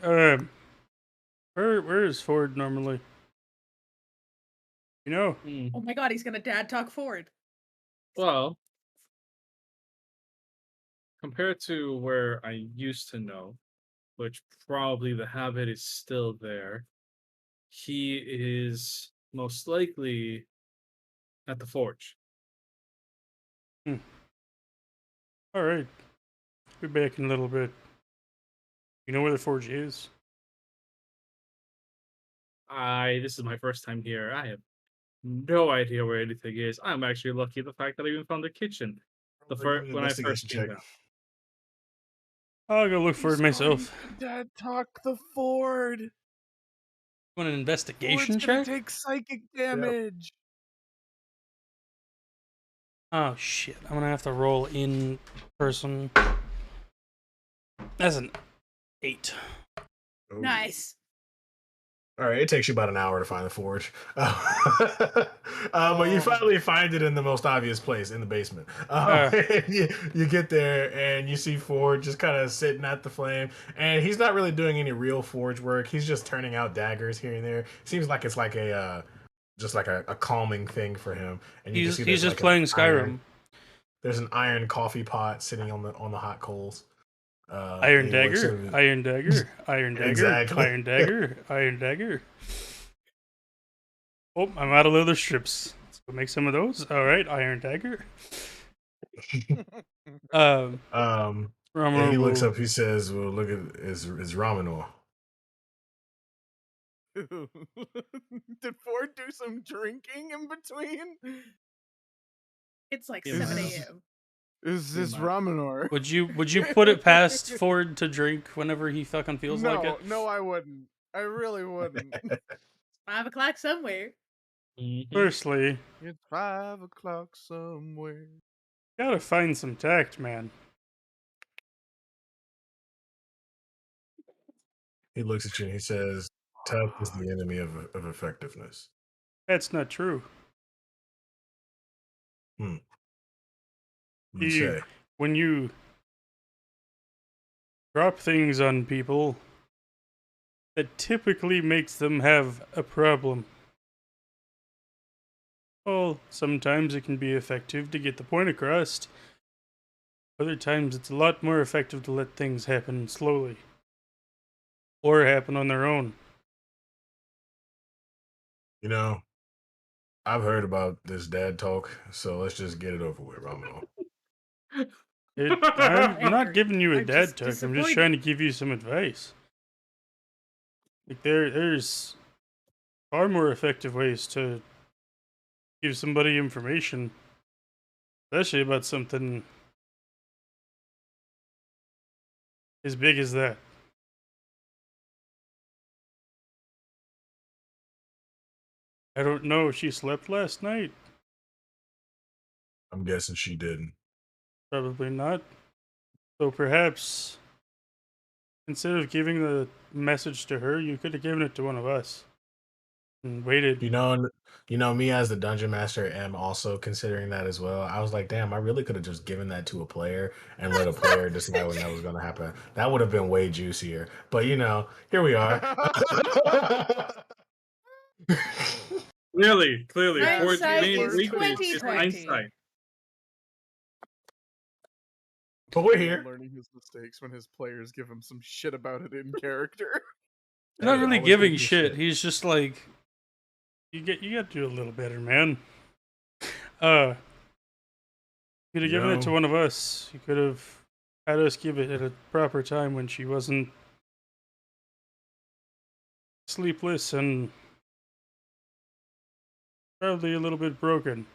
Where is Ford normally? You know, Hmm. Oh my god, he's gonna dad talk Ford. Well, compared to where I used to know, which probably the habit is still there, he is most likely at the forge. all right. Be back in a little bit. You know where the forge is? This is my first time here. I have no idea where anything is. I'm actually lucky the fact that I even found the kitchen. The Give me first an when I first investigation came check. down. I'll go look for He's it myself. going to dad talk the Ford. Want an Ford's investigation gonna check? take psychic damage. Oh shit! I'm gonna have to roll in person. That's an 8. Ooh. Nice. All right, it takes you about an hour to find the forge, but you Oh. finally find it in the most obvious place, in the basement. You get there and you see Ford just kind of sitting at the flame, and he's not really doing any real forge work. He's just turning out daggers here and there. Seems like it's like a just like a calming thing for him. And you can He's see he's there's just like playing an Skyrim. there's an iron coffee pot sitting on the hot coals. Iron and he looks dagger, at me- iron dagger, iron dagger, Exactly. iron dagger, iron dagger. Oh, I'm out of leather strips. Let's go make some of those. All right, iron dagger. And Ramonor he looks will- up. He says, "Well, look at is Ramonor." Did Ford do some drinking in between? It's like Yeah, 7 man. a.m. Is this Ramonor? Would you put it past Ford to drink whenever he fucking feels no, like it? No, I wouldn't. I really wouldn't. 5 o'clock somewhere. Mhm. Firstly, It's 5 o'clock somewhere. gotta find some tact, man. He looks at you and he says, "Tough is the enemy of effectiveness." That's not true. You You- say, When you drop things on people, that typically makes them have a problem. Well, sometimes it can be effective to get the point across. Other times it's a lot more effective to let things happen slowly. Or happen on their own. you know, I've heard about this dad talk, so let's just get it over with, Romano. I'm not giving you a I'm dad just talk. I'm just disappointed. trying to give you some advice. Like there's far more effective ways to give somebody information, especially about something as big as that. I don't know if she slept last night. I'm guessing she didn't. Probably not. So perhaps instead of giving the message to her, you could have given it to one of us and waited. You know, me as the dungeon master am also considering that as well. I was like, damn, I really could have just given that to a player and let a player decide when that was going to happen. That would have been way juicier. But you know, here we are. Clearly, Ford's Hindsight main is weakness is 20/20. hindsight. But we're here. Learning his mistakes when his players give him some shit about it in character. He's not Hey, really always giving give me shit. He's just like, you got to do a little better, man. You could have given it to Yo. one of us. You could have had us give it at a proper time when she wasn't sleepless and probably a little bit broken.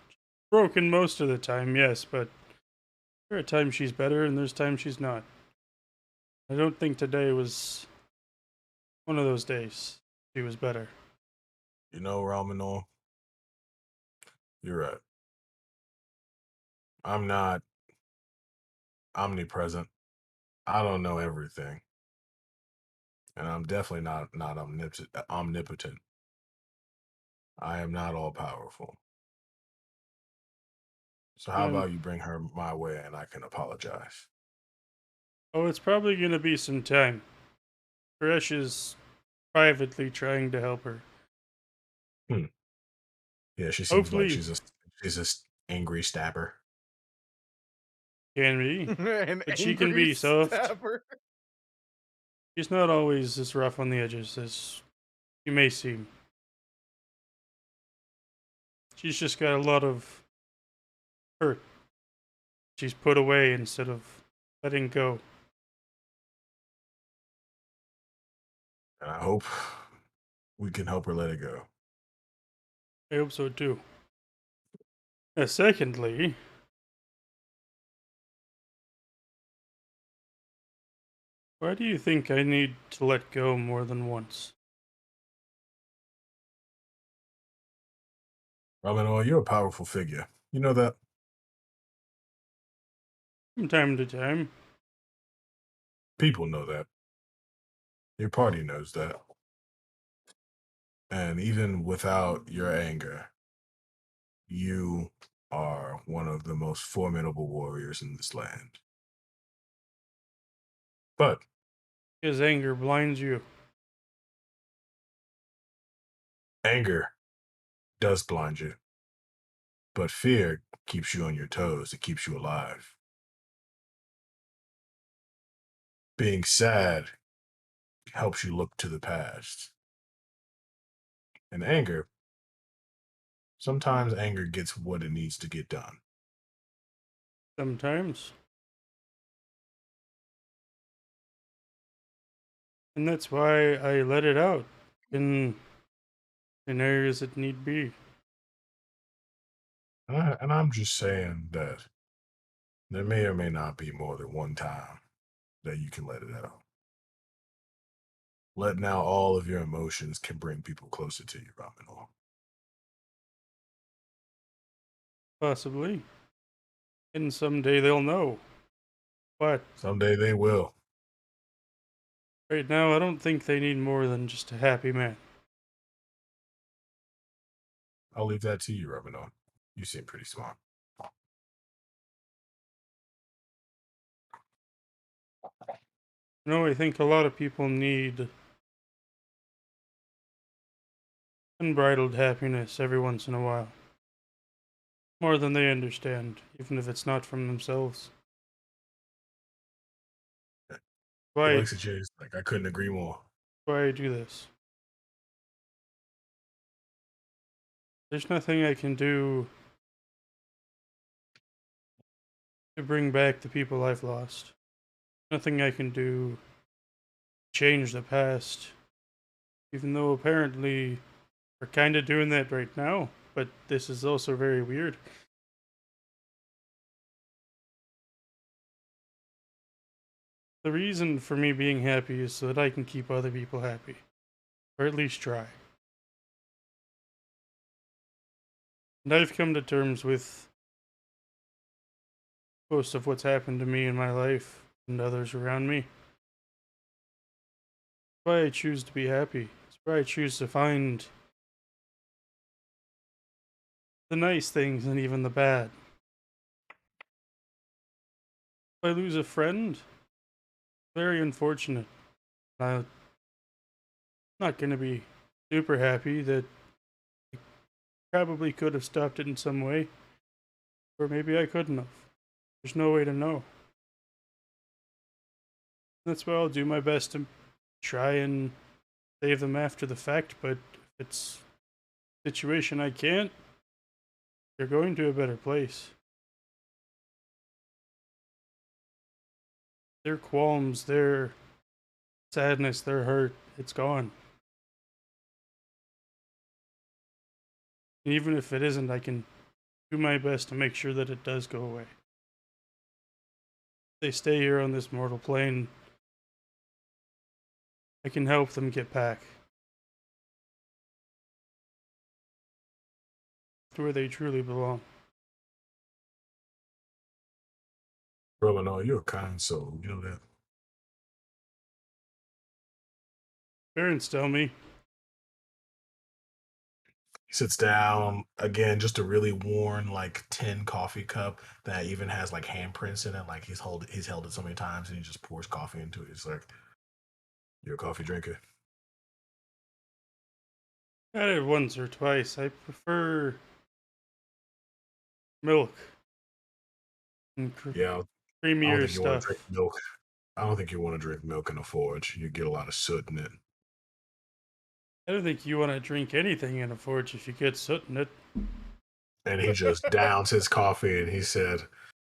Broken most of the time, yes, but there are times she's better and there's times she's not. I don't think today was one of those days. She was better. You know, Romano, you're right. I'm not omnipresent. I don't know everything. And I'm definitely not omnipotent. I am not all powerful. So how about you bring her my way and I can apologize? Oh, it's probably going to be some time. Koresh is privately trying to help her. He Yeah, she seems like Hopefully, she's just angry stabber. can be, An but she can angry be soft. stabber. She's not always as rough on the edges as you may seem. She's just got a lot of hurt. She's put away instead of letting go. And I hope we can help her let it go. I hope so too. Secondly, why do you think I need to let go more than once? Ramen, you're a powerful figure. You know that? From time to time. People know that. Your party knows that. And even without your anger, you are one of the most formidable warriors in this land. But His anger blinds you. anger does blind you. But fear keeps you on your toes. It keeps you alive. Being sad helps you look to the past. And sometimes anger gets what it needs to get done. Sometimes. And that's why I let it out in areas that need be. And I'm just saying that there may or may not be more than one time that you can let it out. Letting out all of your emotions can bring people closer to you, Ramen. Possibly. And someday they'll know. But Someday they will. right now, I don't think they need more than just a happy man. I'll leave that to you, Ramen. You seem pretty smart. I think a lot of people need unbridled happiness every once in a while. More than they understand, even if it's not from themselves. Why, Alexa J's like, I couldn't agree more. why I do this? There's nothing I can do to bring back the people I've lost. Nothing I can do to change the past. Even though apparently we're kind of doing that right now, but this is also very weird. The reason for me being happy is so that I can keep other people happy. Or at least try. And I've come to terms with most of what's happened to me in my life and others around me. That's why I choose to be happy. That's why I choose to find the nice things and even the bad. If I lose a friend, very unfortunate. I'm not going to be super happy that I probably could have stopped it in some way. Or maybe I couldn't have. There's no way to know. That's why I'll do my best to try and save them after the fact, but if it's a situation I can't, they're going to a better place. Their qualms, their sadness, their hurt, it's gone. And even if it isn't, I can do my best to make sure that it does go away. If they stay here on this mortal plane, I can help them get back to where they truly belong. Ramen, you're a kind soul. You know that? Parents tell me. He sits down again, just a really worn like tin coffee cup that even has like handprints in it. Like he's held it so many times, and he just pours coffee into it. It's like, you're a coffee drinker. Had it once or twice. I prefer Milk. And Yeah, I don't creamier think you want to stuff. drink milk. I don't think you want to drink milk in a forge. You get a lot of soot in it. I don't think you want to drink anything in a forge if you get soot in it. And he just downs his coffee and he said,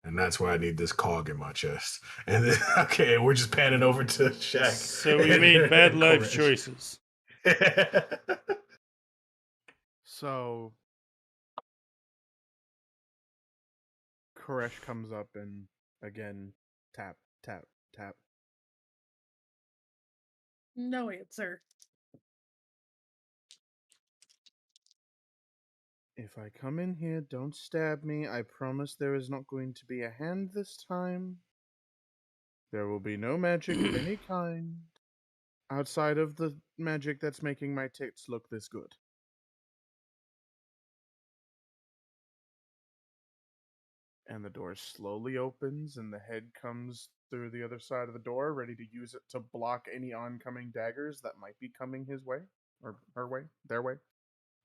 and that's why I need this cog in my chest. And then, okay, we're just panning over to Shaq. So we made bad life choices. So Koresh comes up and again tap, tap, tap. No answer. If I come in here, don't stab me. I promise there is not going to be a hand this time. There will be no magic of any kind outside of the magic that's making my tits look this good. And the door slowly opens, and the head comes through the other side of the door, ready to use it to block any oncoming daggers that might be coming his way, or her way, their way.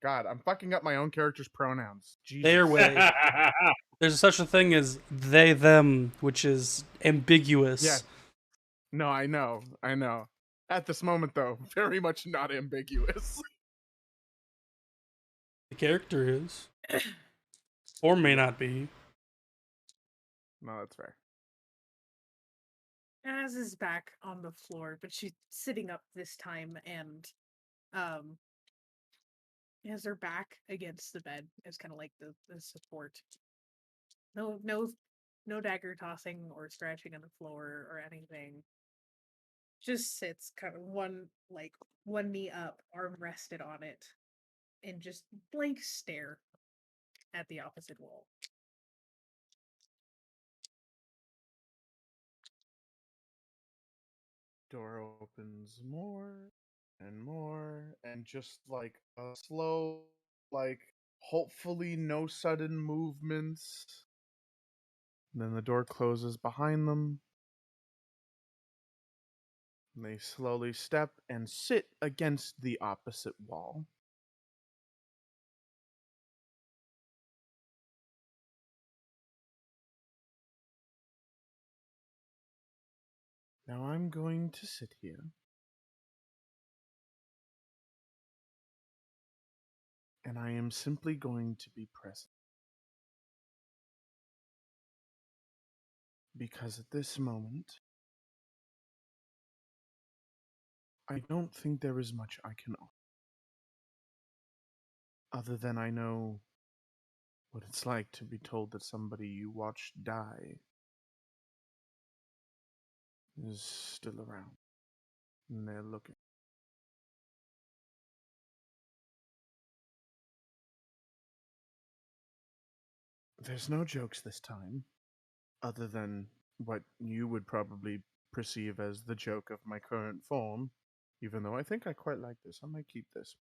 God, I'm fucking up my own character's pronouns. Jesus. Their way. There's such a thing as they, them, which is ambiguous. Yeah. No, I know. At this moment, though, very much not ambiguous. The character is. Or may not be. No, that's fair. Az is back on the floor, but she's sitting up this time and has her back against the bed as kind of like the support. No dagger tossing or scratching on the floor or anything. Just sits kind of one knee up, arm rested on it, and just blank stare at the opposite wall. Door opens more and more, and just like a slow, like hopefully no sudden movements. And then the door closes behind them. And they slowly step and sit against the opposite wall. Now I'm going to sit here. And I am simply going to be present. Because at this moment, I don't think there is much I can offer. Other than I know what it's like to be told that somebody you watched die is still around. And they're looking. There's no jokes this time, other than what you would probably perceive as the joke of my current form, even though I think I quite like this. I might keep this.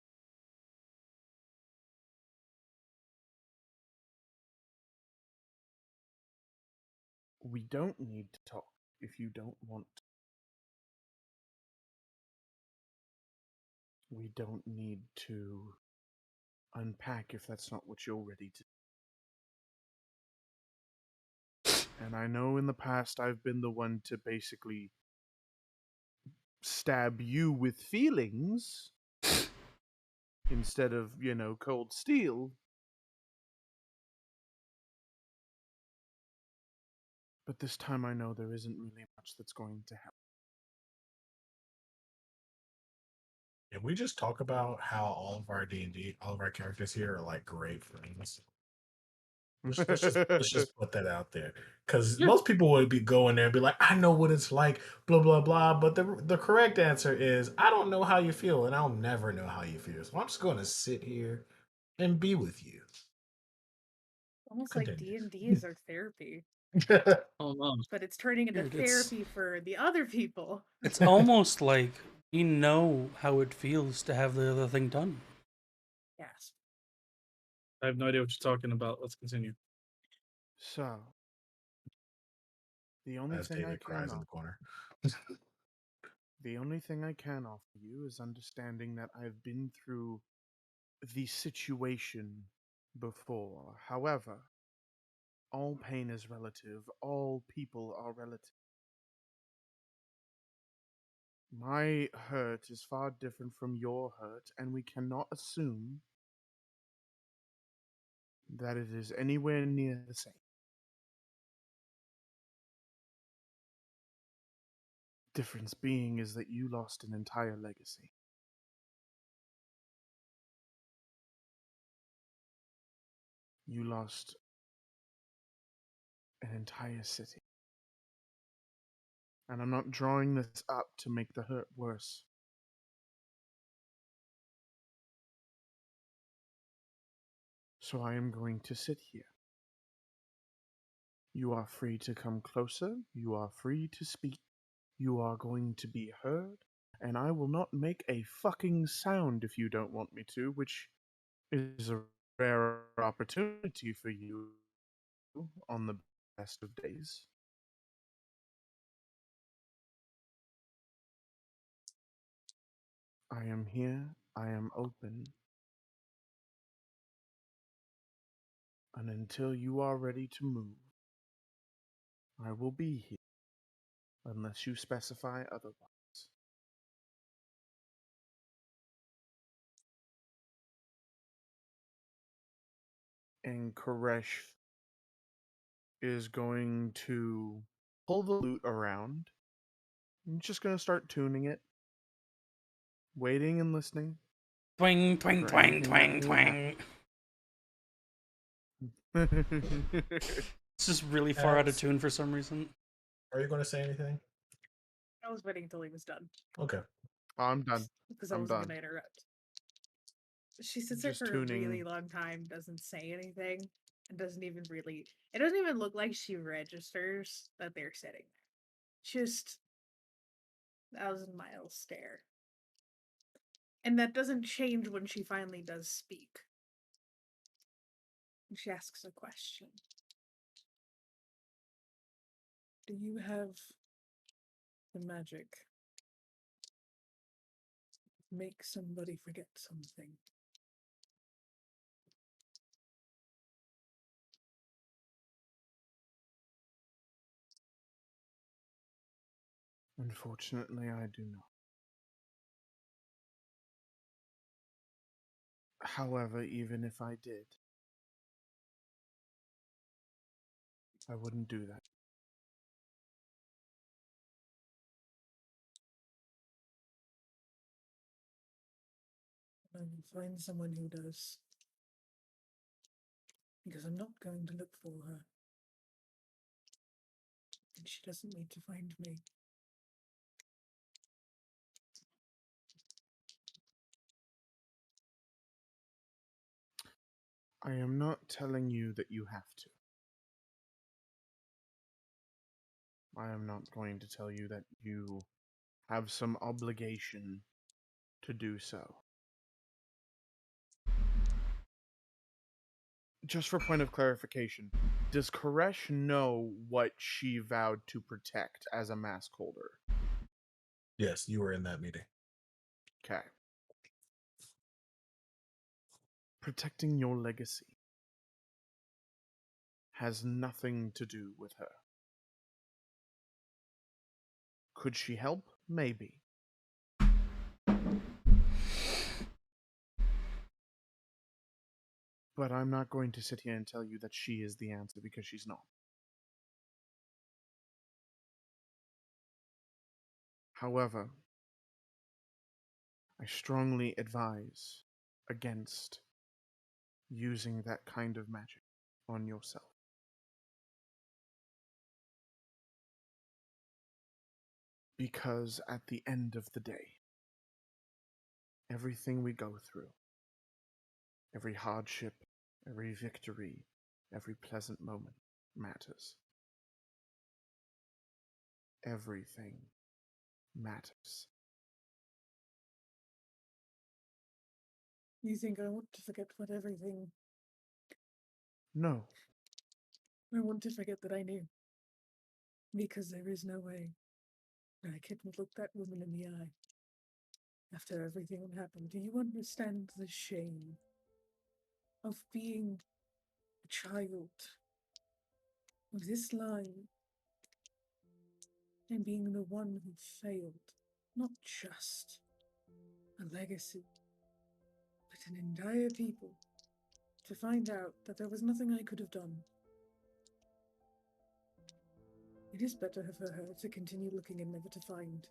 We don't need to talk if you don't want to. We don't need to unpack if that's not what you're ready to. And I know in the past I've been the one to basically stab you with feelings instead of, cold steel. But this time I know there isn't really much that's going to happen. And we just talk about how all of our D&D, all of our characters here are like great friends. Let's just put that out there, because most people would be going there and be like, I know what it's like, blah blah blah. But the correct answer is, I don't know how you feel, and I'll never know how you feel. So I'm just going to sit here and be with you. Almost like Continue. D&D is our therapy, Almost. but it's turning into Dude, it's- therapy for the other people. It's almost like we know how it feels to have the other thing done. Yes. I have no idea what you're talking about. Let's continue. So, the only As thing I David can cries in offer, the corner. the only thing I can offer you is understanding that I've been through the situation before. However, All pain is relative. All people are relative. My hurt is far different from your hurt, and we cannot assume that it is anywhere near the same. Difference being is that you lost an entire legacy. You lost an entire city. And I'm not drawing this up to make the hurt worse. So I am going to sit here. You are free to come closer. You are free to speak. You are going to be heard. And I will not make a fucking sound if you don't want me to, which is a rare opportunity for you on the best of days. I am here. I am open. And until you are ready to move, I will be here, unless you specify otherwise. And Koresh is going to pull the lute around. I'm just going to start tuning it, waiting and listening. Twang, twang, For twang, anything twang, that twang. will It's just really far out of Yes. tune for some reason. Are you going to say anything? I was waiting until he was done Okay. I'm done. because I I'm wasn't done. gonna interrupt. She sits there Just for a really tuning. long time, doesn't say anything, and doesn't even really. It doesn't even look like she registers that they're sitting there. Just 1,000-mile stare. And that doesn't change when she finally does speak. And she asks a question. Do you have the magic? Make somebody forget something. Unfortunately, I do not. However, even if I did, I wouldn't do that. I will find someone who does. Because I'm not going to look for her. And she doesn't need to find me. I am not telling you that you have to. I am not going to tell you that you have some obligation to do so. Just for point of clarification, does Koresh know what she vowed to protect as a mask holder? Yes, you were in that meeting. Okay. Protecting your legacy has nothing to do with her. Could she help? Maybe. But I'm not going to sit here and tell you that she is the answer, because she's not. However, I strongly advise against using that kind of magic on yourself. Because at the end of the day, everything we go through, every hardship, every victory, every pleasant moment matters. Everything matters. You think I want to forget what everything... No, I want to forget that I knew. Because there is no way that I could look that woman in the eye. After everything that happened, do you understand the shame of being a child of this line and being the one who failed, not just a legacy, but an entire people, to find out that there was nothing I could have done. It is better for her to continue looking and never to find,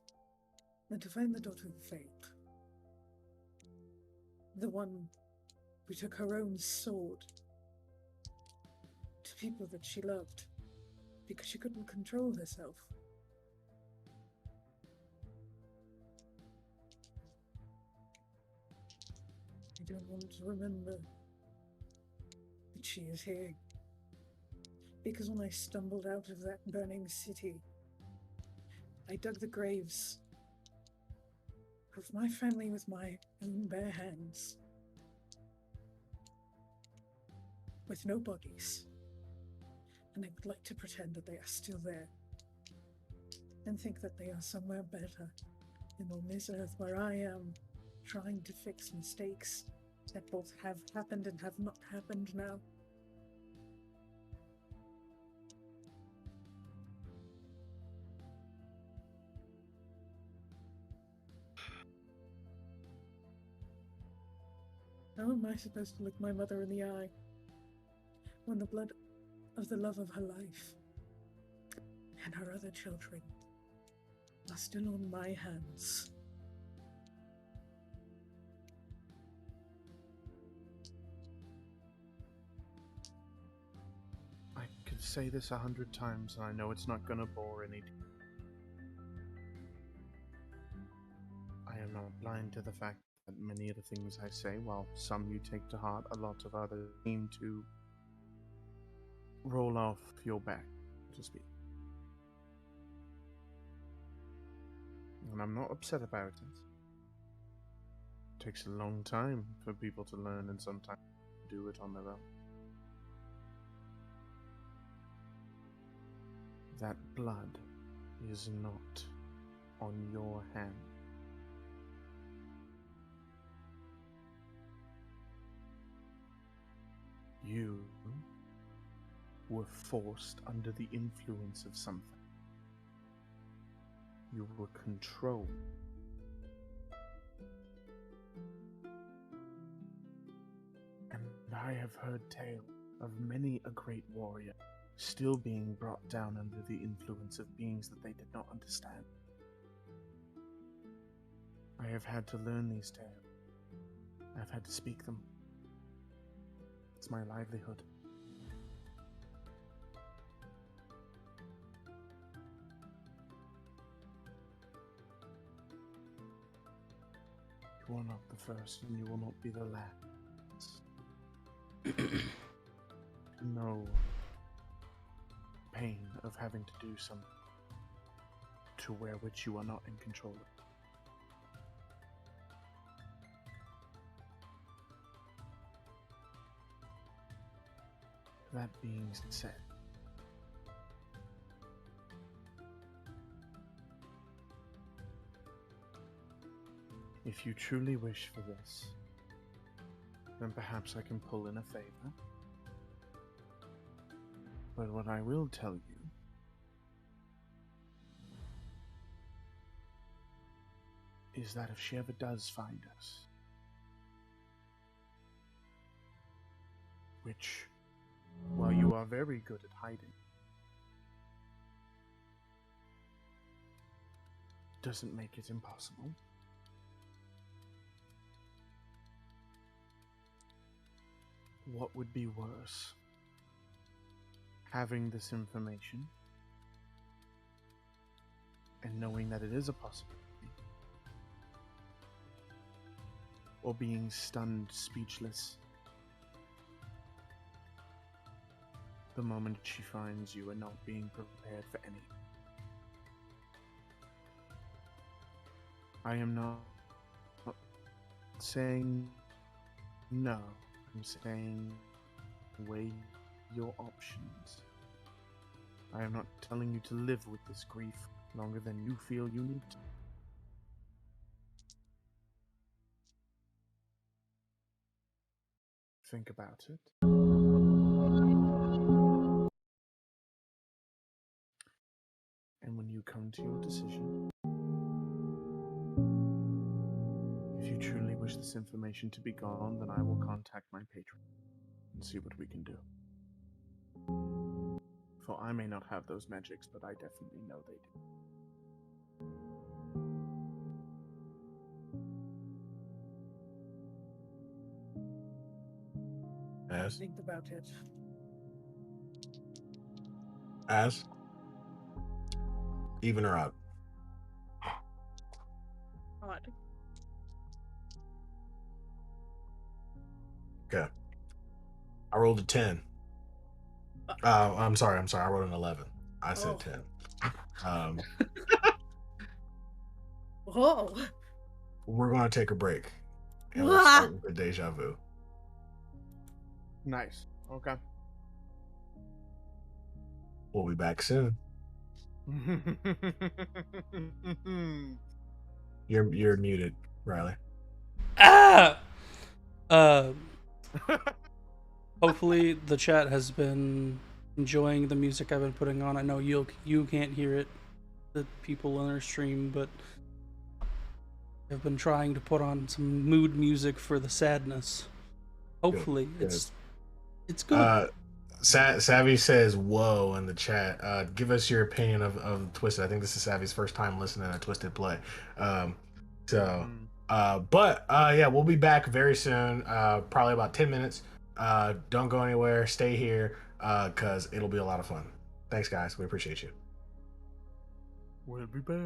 than to find the daughter who failed. The one who took her own sword to people that she loved because she couldn't control herself. I don't want to remember that she is here. Because when I stumbled out of that burning city, I dug the graves of my family with my own bare hands. With no bodies. And I would like to pretend that they are still there. And think that they are somewhere better than on this earth where I am, trying to fix mistakes that both have happened and have not happened now. How am I supposed to look my mother in the eye when the blood of the love of her life and her other children are still on my hands? I could say this 100 times, and I know it's not gonna bore any. I am not blind to the fact that many of the things I say, while some you take to heart, a lot of others seem to roll off your back, so to speak. And I'm not upset about it. It takes a long time for people to learn and sometimes do it on their own. That blood is not on your hand. You were forced under the influence of something. You were controlled. And I have heard tale of many a great warrior still being brought down under the influence of beings that they did not understand. I have had to learn these tales. I've had to speak them. It's my livelihood. You are not the first, and you will not be the last. To know pain of having to do something to where which you are not in control of. That being said, if you truly wish for this, then perhaps I can pull in a favor. But what I will tell you is that if she ever does find us, which, while you are very good at hiding, doesn't make it impossible. What would be worse? Having this information and knowing that it is a possibility, or being stunned, speechless, the moment she finds you and not being prepared for any. I am not saying no, I'm saying weigh your options. I am not telling you to live with this grief longer than you feel you need to. Think about it. And when you come to your decision, if you truly wish this information to be gone, then I will contact my patron and see what we can do. For I may not have those magics, but I definitely know they do. As Think about it. as even or odd. Odd. Okay. I rolled a 10. I'm sorry. I rolled an 11. I said Oh. 10. Um, Whoa. we're going to take a break. And we'll start with the deja vu. Nice. Okay. We'll be back soon. You're muted, Riley. Ah! Hopefully the chat has been enjoying the music I've been putting on. I know you can't hear it, the people in our stream, but I've been trying to put on some mood music for the sadness. Hopefully Good. it's good. Savvy says "whoa" in the chat. Give us your opinion of Twisted. I think this is Savvy's first time listening to Twisted Play. Yeah, we'll be back very soon. Probably about 10 minutes. Don't go anywhere. Stay here because it'll be a lot of fun. Thanks, guys. We appreciate you. We'll be back.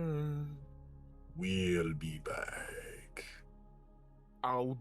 We'll be back. I'll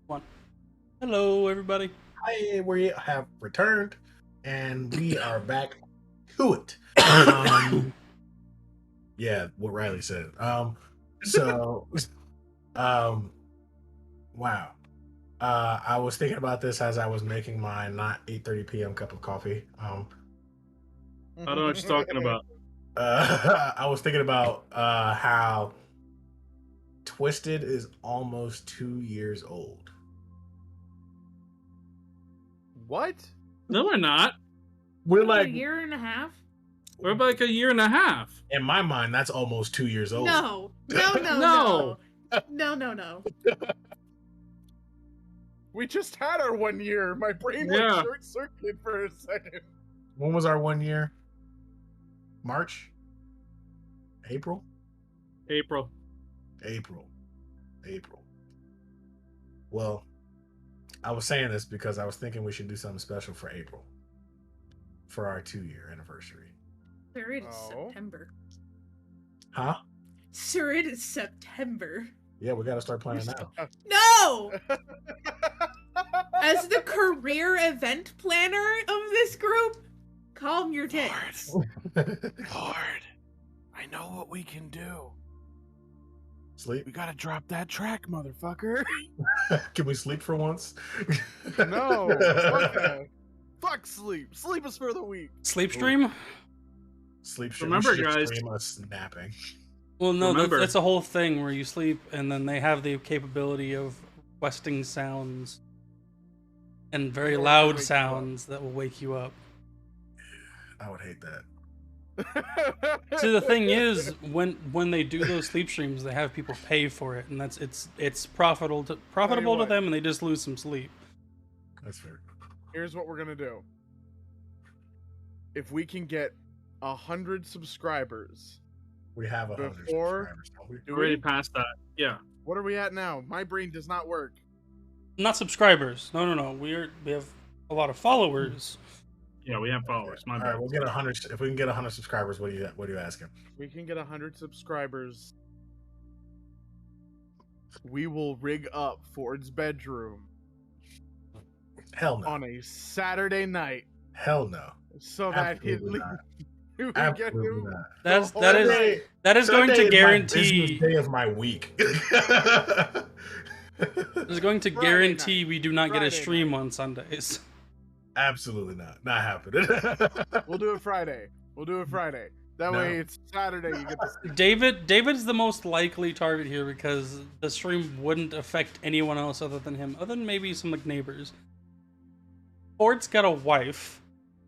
One. Hello, everybody. Hi, we have returned, and we are back to it. Yeah, what Riley said. So, wow. I was thinking about this as I was making my not 8:30 p.m. cup of coffee. I don't know what you're talking about. I was thinking about how Twisted is almost 2 years old. What? No, we're not. We're Like like, a year and a half? We're about like a year and a half. in my mind, that's almost 2 years old. No. No. No. We just had our 1 year. My brain Yeah. went short circuit for a second. When was our 1 year? March? April? April. April. Well, I was saying this because I was thinking we should do something special for April. For our 2-year anniversary. Sir, it is Oh. September. Huh? Sir, it is September. Yeah, we gotta start planning now. No! As the career event planner of this group, calm your tits. Lord, I know what we can do. Sleep? We gotta drop that track, motherfucker. Can we sleep for once? No, fuck that. Fuck sleep. Sleep is for the weak. Sleep stream? Sleep should Remember, we should guys. stream us napping. Well, no, Remember- that's a whole thing where you sleep and then they have the capability of requesting sounds and very Or loud wake you up. sounds that will wake you up. I would hate that. See, the thing is, when they do those sleep streams, they have people pay for it, and it's profitable to what. them, and they just lose some sleep. That's fair. Here's what we're gonna do. If we can get 100 subscribers, We have 100 Before- subscribers, don't we? do We're already we? past that. Yeah. What are we at now? My brain does not work. Not subscribers. No. We have a lot of followers. Yeah, we have followers. My All bad. right, we'll get 100. If we can get 100 subscribers, what are you asking? We can get 100 subscribers. We will rig up Ford's bedroom Hell no. on a Saturday night Hell no. so that Absolutely not. we get Absolutely him. not. That's Oh, that is Sunday- that is Sunday going to my guarantee business day of my week. is going to Friday guarantee night. we do not get a Friday stream night. on Sundays. Absolutely not. Not happening. We'll do it Friday. That No. way it's Saturday. You get the David's the most likely target here because the stream wouldn't affect anyone else other than him, other than maybe some like neighbors. Ford's got a wife.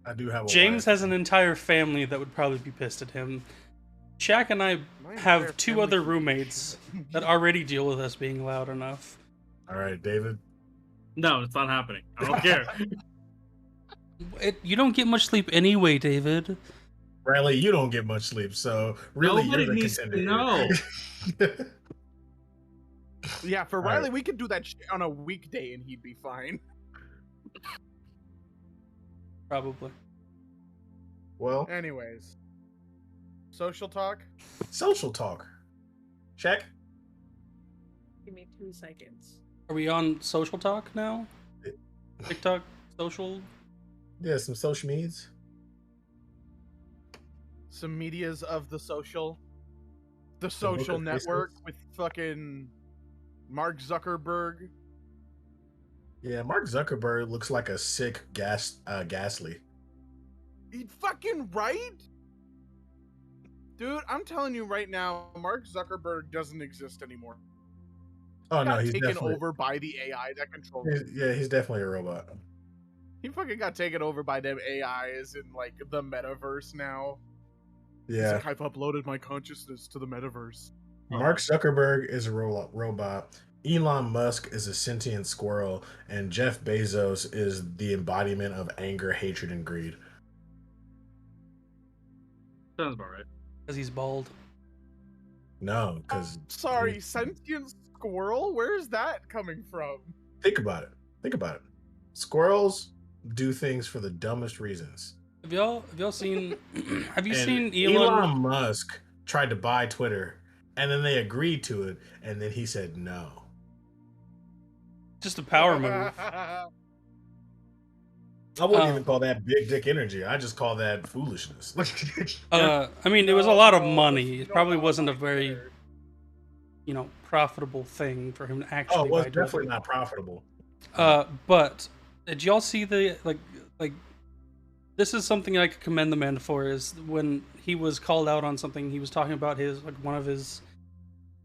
I do have a James wife. has an entire family that would probably be pissed at him. Shaq and I My entire have two family other can do roommates shit. that already deal with us being loud enough. All right, David. No, it's not happening. I don't care. You don't get much sleep anyway, David. Riley, you don't get much sleep, so really Nobody you're the needs to contender know. here. Yeah, for All right. Riley, we could do that shit on a weekday and he'd be fine. Probably. Well, Anyways, social talk. social talk. Check. Give me 2 seconds. Are we on social talk now? TikTok, social? Yeah, some social medias. Some medias of the social book social of network faces. with fucking Mark Zuckerberg. Yeah, Mark Zuckerberg looks like a sick Ghastly. He fucking right? Dude, I'm telling you right now, Mark Zuckerberg doesn't exist anymore. Oh no, Got he's taken definitely over by the AI that controls him. he's definitely a robot. He fucking got taken over by them AIs in like the metaverse now. He's Yeah, like, I've uploaded my consciousness to the metaverse. Mark Zuckerberg is a robot. Elon Musk is a sentient squirrel, and Jeff Bezos is the embodiment of anger, hatred, and greed. Sounds about right. Because he's bald. No, because Sorry, sentient squirrel? Where's that coming from? think about it. Think about it. Squirrels do things for the dumbest reasons. Have y'all seen have you And seen Elon Musk tried to buy Twitter, and then they agreed to it, and then he said no. Just a power move. I wouldn't Um, even call that big dick energy. I just call that foolishness. I mean, it was a lot of money. It No, probably no, wasn't a not very, there. profitable thing for him to Oh, actually it was buy Duel definitely Dick. not profitable. But did y'all see the like? This is something I could commend the man for. Is when he was called out on something, he was talking about his one of his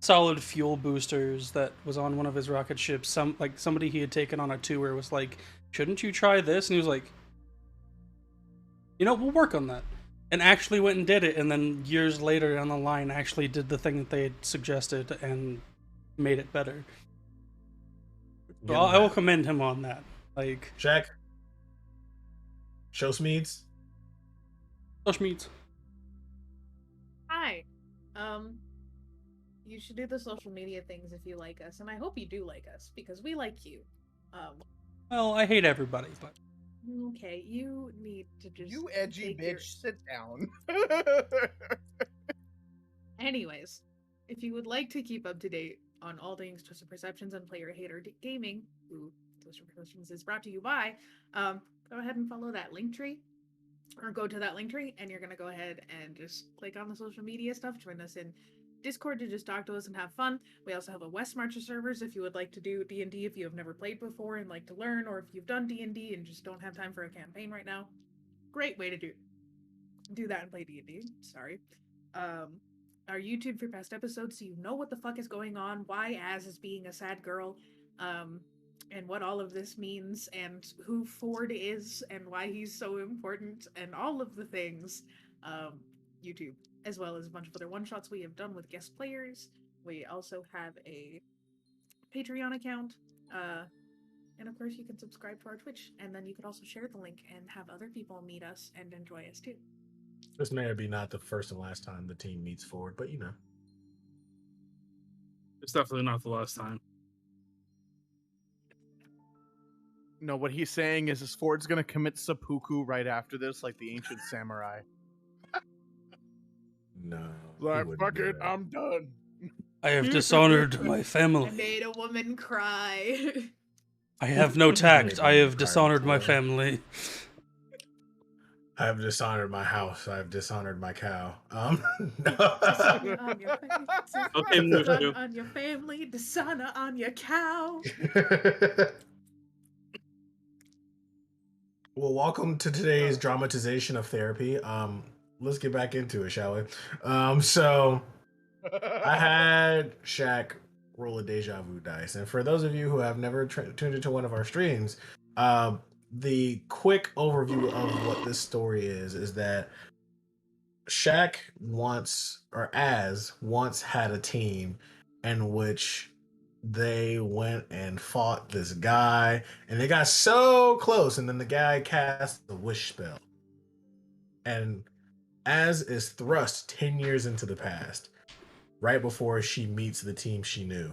solid fuel boosters that was on one of his rocket ships. Somebody he had taken on a tour was like, "Shouldn't you try this?" And he was like, we'll work on that. And actually went and did it, and then years later down the line actually did the thing that they had suggested and made it better. So I will commend him on that. Like, Shaq, show Smeeds. Josh Meads. Hi. You should do the social media things if you like us, and I hope you do like us because we like you. Well, I hate everybody, but Okay, you need to just You edgy take bitch, your- sit down. Anyways, if you would like to keep up to date on all things Twisted Perceptions and Player Hater Gaming, who Twisted Perceptions is brought to you by, go ahead and follow that link tree. Or go to that link tree, and you're gonna go ahead and just click on the social media stuff. Join us in Discord to just talk to us and have fun. We also have a West Marcher servers if you would like to do D&D if you have never played before and like to learn, or if you've done D&D and just don't have time for a campaign right now. Great way to do that and play D&D. Sorry. Our YouTube for past episodes, so you know what the fuck is going on, why Az is being a sad girl, and what all of this means, and who Ford is, and why he's so important, and all of the things. YouTube, as well as a bunch of other one-shots we have done with guest players. We also have a Patreon account, and of course you can subscribe to our Twitch, and then you could also share the link and have other people meet us and enjoy us too. This may be not the first and last time the team meets Ford, but It's definitely not the last time. No, what he's saying is Ford's gonna commit seppuku right after this, like the ancient samurai. no. he Like, wouldn't fuck do it, that. I'm done. I have dishonored my I family. made a woman cry. I have no tact. I have dishonored my before. family. I have dishonored my house. I have dishonored my cow. Dishonor on your face, Okay, move dishonor you. on your family, dishonor on your cow. Well, welcome to today's dramatization of therapy. Let's get back into it, shall we? So I had Shaq roll a deja vu dice, and for those of you who have never tuned into one of our streams, the quick overview of what this story is that Shaq once had a team in which they went and fought this guy, and they got so close, and then the guy cast the wish spell, and Az is thrust 10 years into the past, right before she meets the team she knew.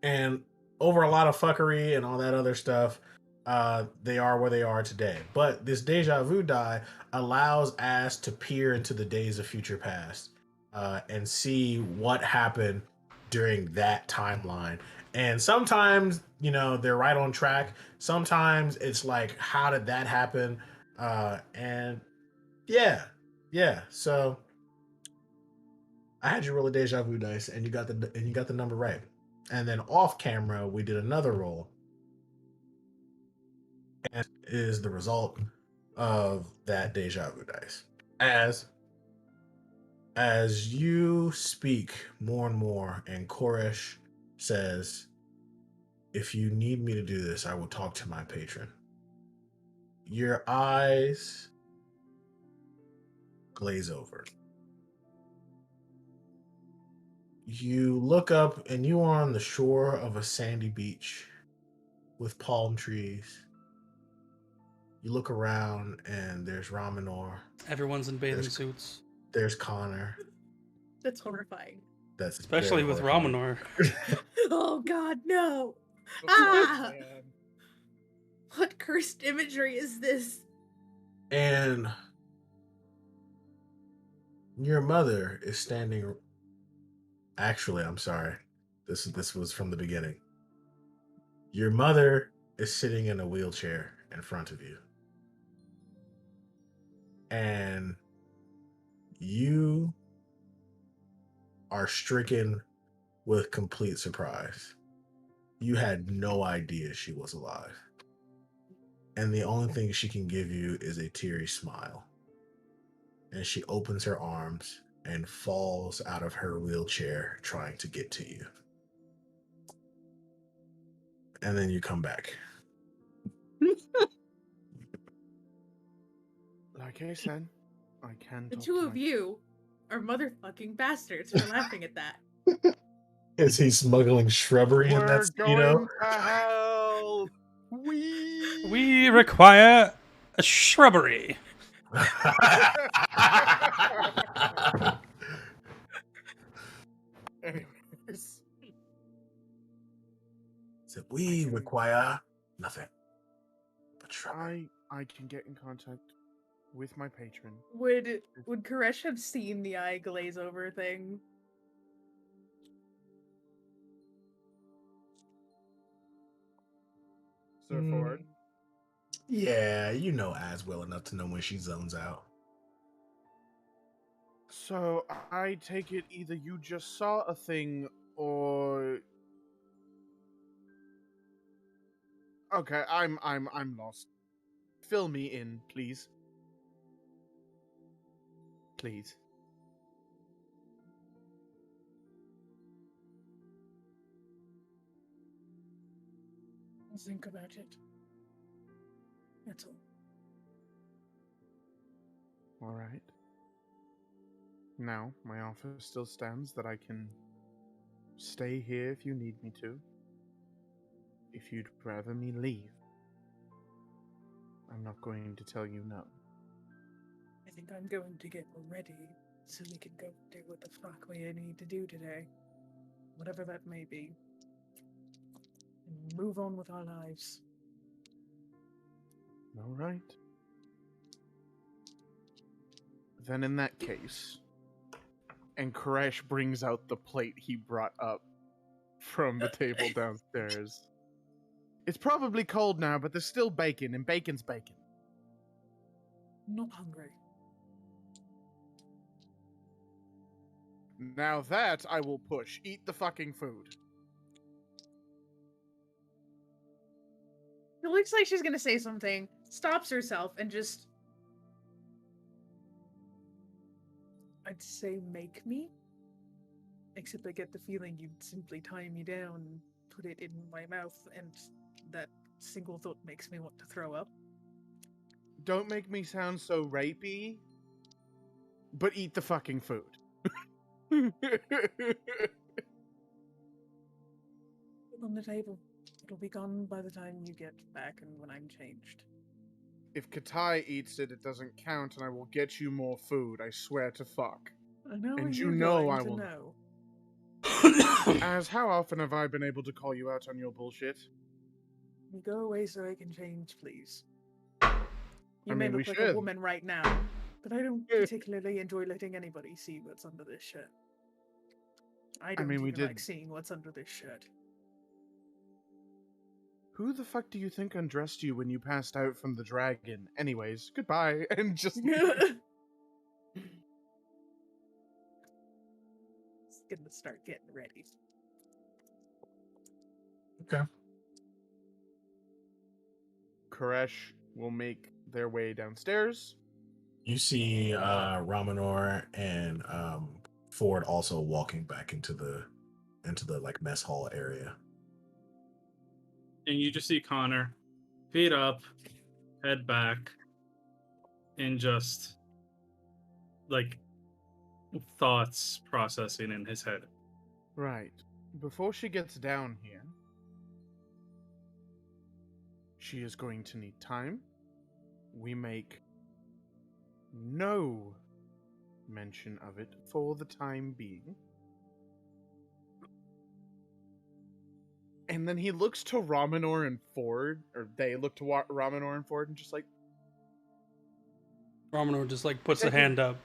And over a lot of fuckery and all that other stuff, they are where they are today. But this deja vu die allows Az to peer into the days of future past and see what happened during that timeline. And sometimes, they're right on track. Sometimes it's like, how did that happen? And yeah. So I had you roll a deja vu dice, and you got the number right. And then off camera, we did another roll, and is the result of that deja vu dice. As you speak more and more, and Koresh says, "If you need me to do this, I will talk to my patron." Your eyes glaze over. You look up, and you are on the shore of a sandy beach with palm trees. You look around, and there's Raminor. Everyone's in bathing There's- suits, There's Connor. That's horrifying. That's especially very with horrifying. Raminor. Oh god, no! The Ah! first man. What cursed imagery is this? And your mother is standing. Actually, I'm sorry. This was from the beginning. Your mother is sitting in a wheelchair in front of you. And you are stricken with complete surprise. You had no idea she was alive. And the only thing she can give you is a teary smile. And she opens her arms and falls out of her wheelchair trying to get to you. And then you come back. Like I said, I can The talk two to of my- you are motherfucking bastards for laughing at that. Is he smuggling shrubbery in that We're speedo? going to hell. We We require a shrubbery. Anyways, So we require nothing but shrubbery. I can get in contact with my patron. Would Koresh have seen the eye glaze over thing? Sir Ford. Yeah, you know Az well enough to know when she zones out. So I take it either you just saw a thing or okay, I'm lost. Fill me in, please. Please. I'll think about it. That's all. All right. Now, my offer still stands that I can stay here if you need me to. If you'd rather me leave, I'm not going to tell you no. I think I'm going to get ready so we can go do what the fuck we need to do today. Whatever that may be. And move on with our lives. All right. Then in that case, and Koresh brings out the plate he brought up from the table downstairs. It's probably cold now, but there's still bacon, and bacon's bacon. Not hungry. Now that I will push. Eat the fucking food. It looks like she's gonna say something, stops herself, and just I'd say make me. Except I get the feeling you'd simply tie me down and put it in my mouth, and that single thought makes me want to throw up. Don't make me sound so rapey, but eat the fucking food. Put on the table. It'll be gone by the time you get back and when I'm changed. If Katai eats it, it doesn't count, and I will get you more food. I swear to fuck. I know And you're you know going I to will- know. As how often have I been able to call you out on your bullshit? You go away so I can change, please. you I may mean, we look like should. a woman right now. But I don't particularly enjoy letting anybody see what's under this shirt. I don't mean, we even like did- seeing what's under this shirt. Who the fuck do you think undressed you when you passed out from the dragon? Anyways, goodbye, and just Gonna start getting ready. Okay. Koresh will make their way downstairs. You see Ramanor and Ford also walking back into the like mess hall area. And you just see Connor, feet up, head back, and just like thoughts processing in his head. Right. Before she gets down here, she is going to need time. We make no mention of it for the time being. And then he looks to Ramanor and Ford, or they look to Ramanor and Ford, and just like, Ramanor just like puts a hand up.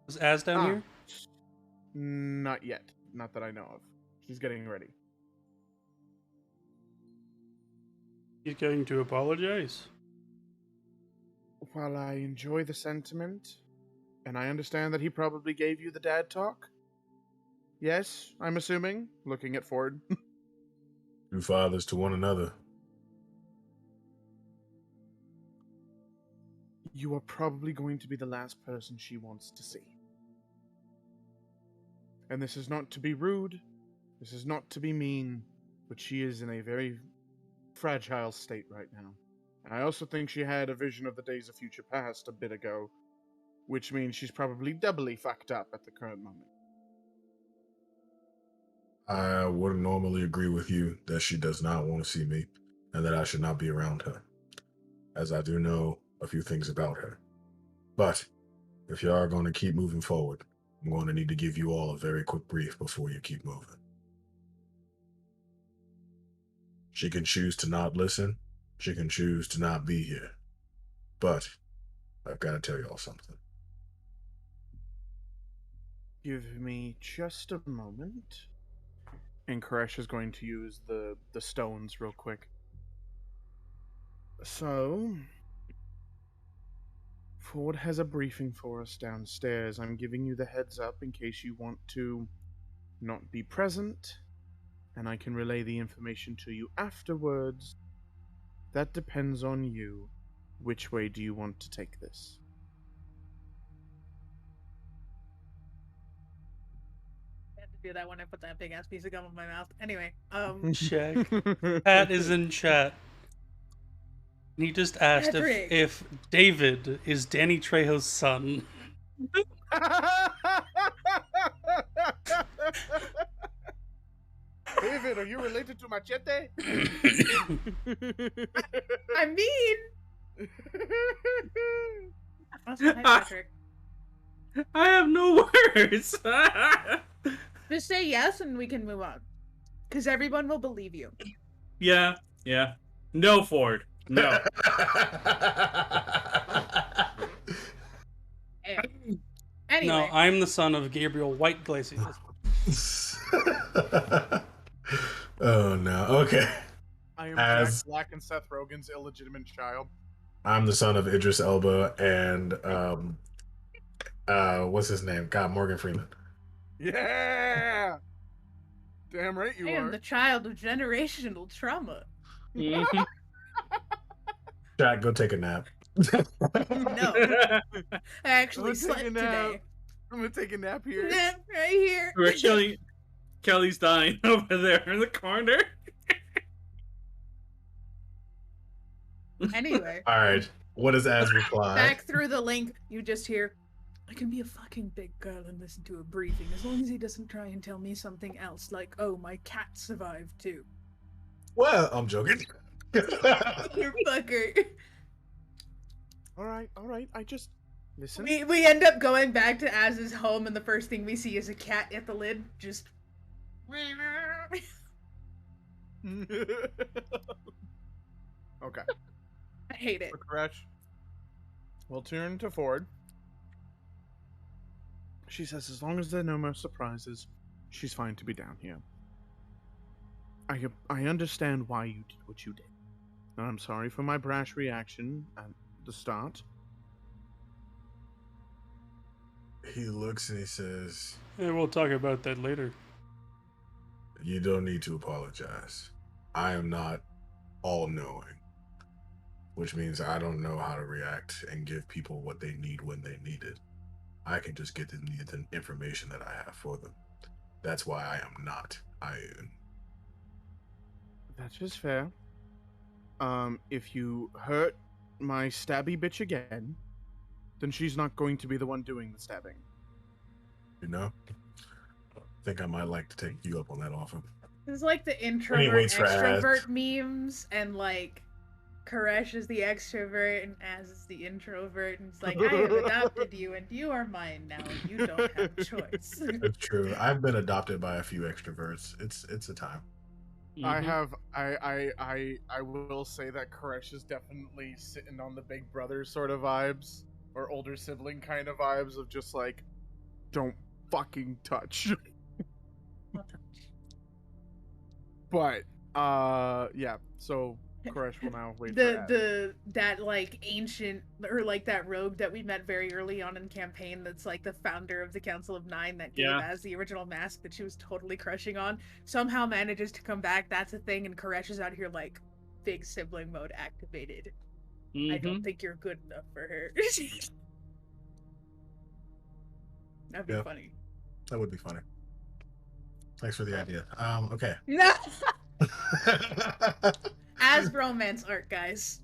Is Az down Ah. here? not yet. Not that I know of. She's getting ready. He's going to apologize. While I enjoy the sentiment, and I understand that he probably gave you the dad talk. Yes, I'm assuming, looking at Ford. Two fathers to one another. You are probably going to be the last person she wants to see. And this is not to be rude, this is not to be mean, but she is in a very fragile state right now. And I also think she had a vision of the days of future past a bit ago, which means she's probably doubly fucked up at the current moment. I would normally agree with you that she does not want to see me and that I should not be around her, as I do know a few things about her. But if you are going to keep moving forward, I'm going to need to give you all a very quick brief before you keep moving. She can choose to not listen. She can choose to not be here. But I've got to tell y'all something. Give me just a moment. And Koresh is going to use the stones real quick. So, Ford has a briefing for us downstairs. I'm giving you the heads up in case you want to not be present, and I can relay the information to you afterwards. That depends on you. Which way do you want to take this? I had to do that when I put that big ass piece of gum in my mouth. Anyway, Check. Pat is in chat. He just asked Patrick. if David is Danny Trejo's son. David, are you related to Machete? I mean, hi, Patrick. I have no words. Just say yes and we can move on. Because everyone will believe you. Yeah. No, Ford. No. Anyway. No, I'm the son of Gabriel White Glaciers. Oh no. Okay. I am As- Jack Black and Seth Rogen's illegitimate child. I'm the son of Idris Elba and what's his name? God, Morgan Freeman. Yeah! Damn right you I am are. the child of generational trauma. Mhm. Jack, go take a nap. No. I actually I'm slept taking a nap. today. I'm gonna take a nap here. Nap right here. Where Kelly's dying over there in the corner. Anyway, All right. What does Az reply? back through the link, you just hear, I can be a fucking big girl and listen to a briefing as long as he doesn't try and tell me something else, like, oh, my cat survived too. Well, I'm joking. You fucker. Alright. I just listen. We end up going back to Az's home, and the first thing we see is a cat at the lid, just. Okay. I hate it. For Crash. We'll turn to Ford. She says as long as there are no more surprises, she's fine to be down here. I understand why you did what you did. And I'm sorry for my brash reaction at the start. He looks and he says, Yeah, we'll talk about that later. you don't need to apologize. I am not all-knowing, which means I don't know how to react and give people what they need when they need it. I can just get the information that I have for them. That's why I am not Ian. That's just fair. If you hurt my stabby bitch again, then she's not going to be the one doing the stabbing. You know? I think I might like to take you up on that offer. It's like the introvert waits for Az. extrovert memes, and like Koresh is the extrovert and Az is the introvert, and it's like I have adopted you and you are mine now and you don't have a choice. It's true. I've been adopted by a few extroverts. It's a time. I Mhm. have I will say that Koresh is definitely sitting on the big brother sort of vibes or older sibling kind of vibes of just like don't fucking touch. But yeah. So Koresh will now wait for Az. That like ancient or like that rogue that we met very early on in campaign that's like the founder of the Council of Nine that gave Yeah. Az the original mask that she was totally crushing on somehow manages to come back. That's a thing, and Koresh is out here like big sibling mode activated. I don't Mhm. think you're good enough for her. That'd be Yeah. funny. That would be funny. Thanks for the idea. Okay. No. As romance arc, guys.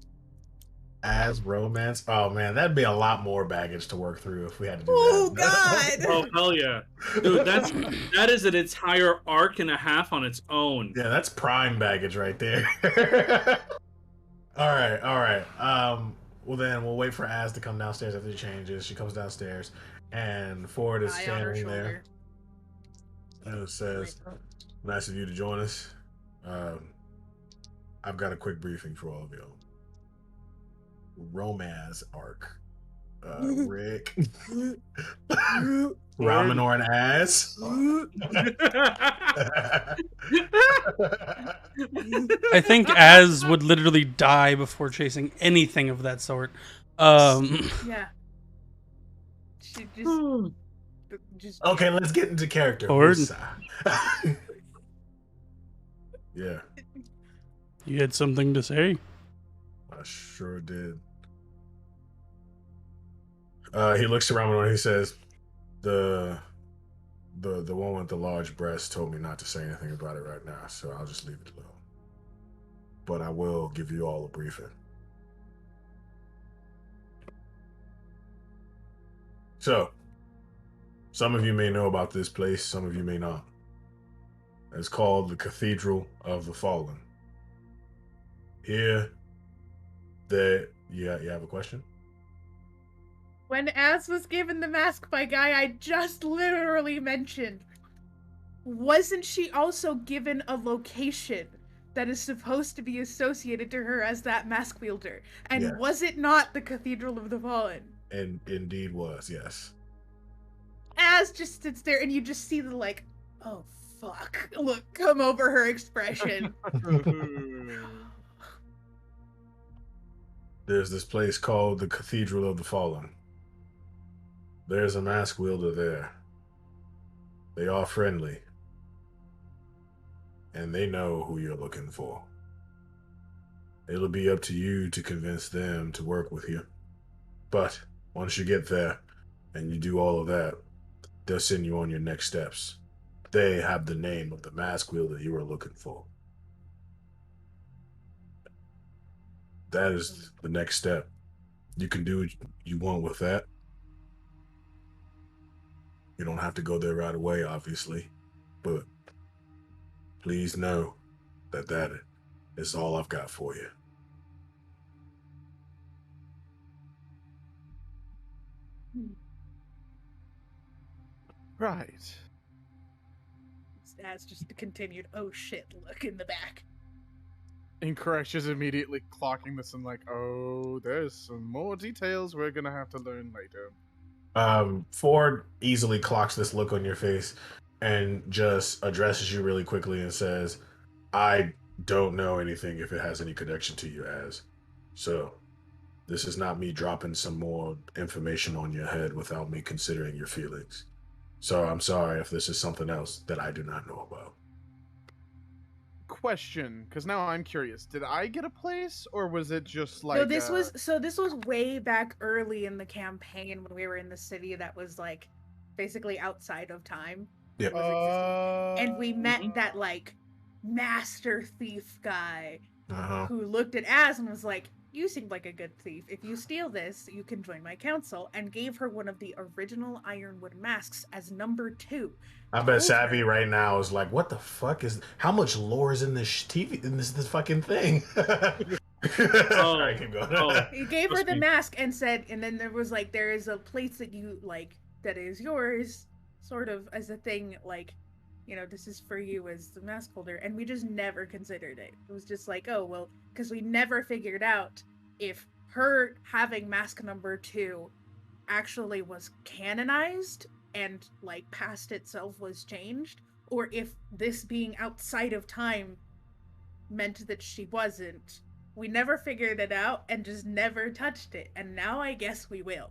As romance. Oh man, that'd be a lot more baggage to work through if we had to do Oh that. God. Oh hell yeah, dude! That is an entire arc and a half on its own. Yeah, that's prime baggage right there. All right. Well then we'll wait for Az to come downstairs after the changes. She comes downstairs, and Ford is Eye on her standing there shoulder. and it says, "Nice of you to join us. I've got a quick briefing for all of you. Romance arc. Rick, Ramanor and Az." I think Az would literally die before chasing anything of that sort. Yeah. She just Okay, let's get into character. Ford. Musa. Yeah, You had something to say? I sure did. He looks around and he says, "The one with the large breast told me not to say anything about it right now, so I'll just leave it alone. But I will give you all a briefing. So, some of you may know about this place, some of you may not. It's called the Cathedral of the Fallen. Here, you have a question? When Az was given the mask by Guy I just literally mentioned, wasn't she also given a location that is supposed to be associated to her as that mask wielder? And Yes. was it not the Cathedral of the Fallen? And indeed was, yes. Az just sits there and you just see the like, oh fuck, look come over her expression. There's this place called the Cathedral of the Fallen. There's a mask wielder there. They are friendly. And they know who you're looking for. It'll be up to you to convince them to work with you. But once you get there and you do all of that, they'll send you on your next steps. They have the name of the mask wielder you are looking for. That is the next step. You can do what you want with that. You don't have to go there right away, obviously, but please know that that is all I've got for you. Right. Az just continued, oh shit, look in the back. And Koresh is immediately clocking this and like, oh, there's some more details we're gonna have to learn later. Ford easily clocks this look on your face and just addresses you really quickly and says, I don't know anything if it has any connection to you, Az. So, this is not me dropping some more information on your head without me considering your feelings. So, I'm sorry if this is something else that I do not know about. Question, because now I'm curious. Did I get a place, or was it just like? No, this was way back early in the campaign when we were in the city that was like basically outside of time. Yep. And we met that like master thief guy Uh-huh. who looked at Az and was like, you seem like a good thief. If you steal this, you can join my council, and gave her one of the original Ironwood masks as number 2. I bet Savvy right now is like, what the fuck is, how much lore is in this TV, in this fucking thing? Sorry, keep going. Oh. He gave her Must the be. mask and said, and then there was like, there is a place that you like that is yours, sort of as a thing, like, you know, this is for you as the mask holder. And we just never considered it. It was just like, oh, well, because we never figured out if her having mask number 2 actually was canonized and like past itself was changed, or if this being outside of time meant that she wasn't. We never figured it out and just never touched it, and now I guess we will.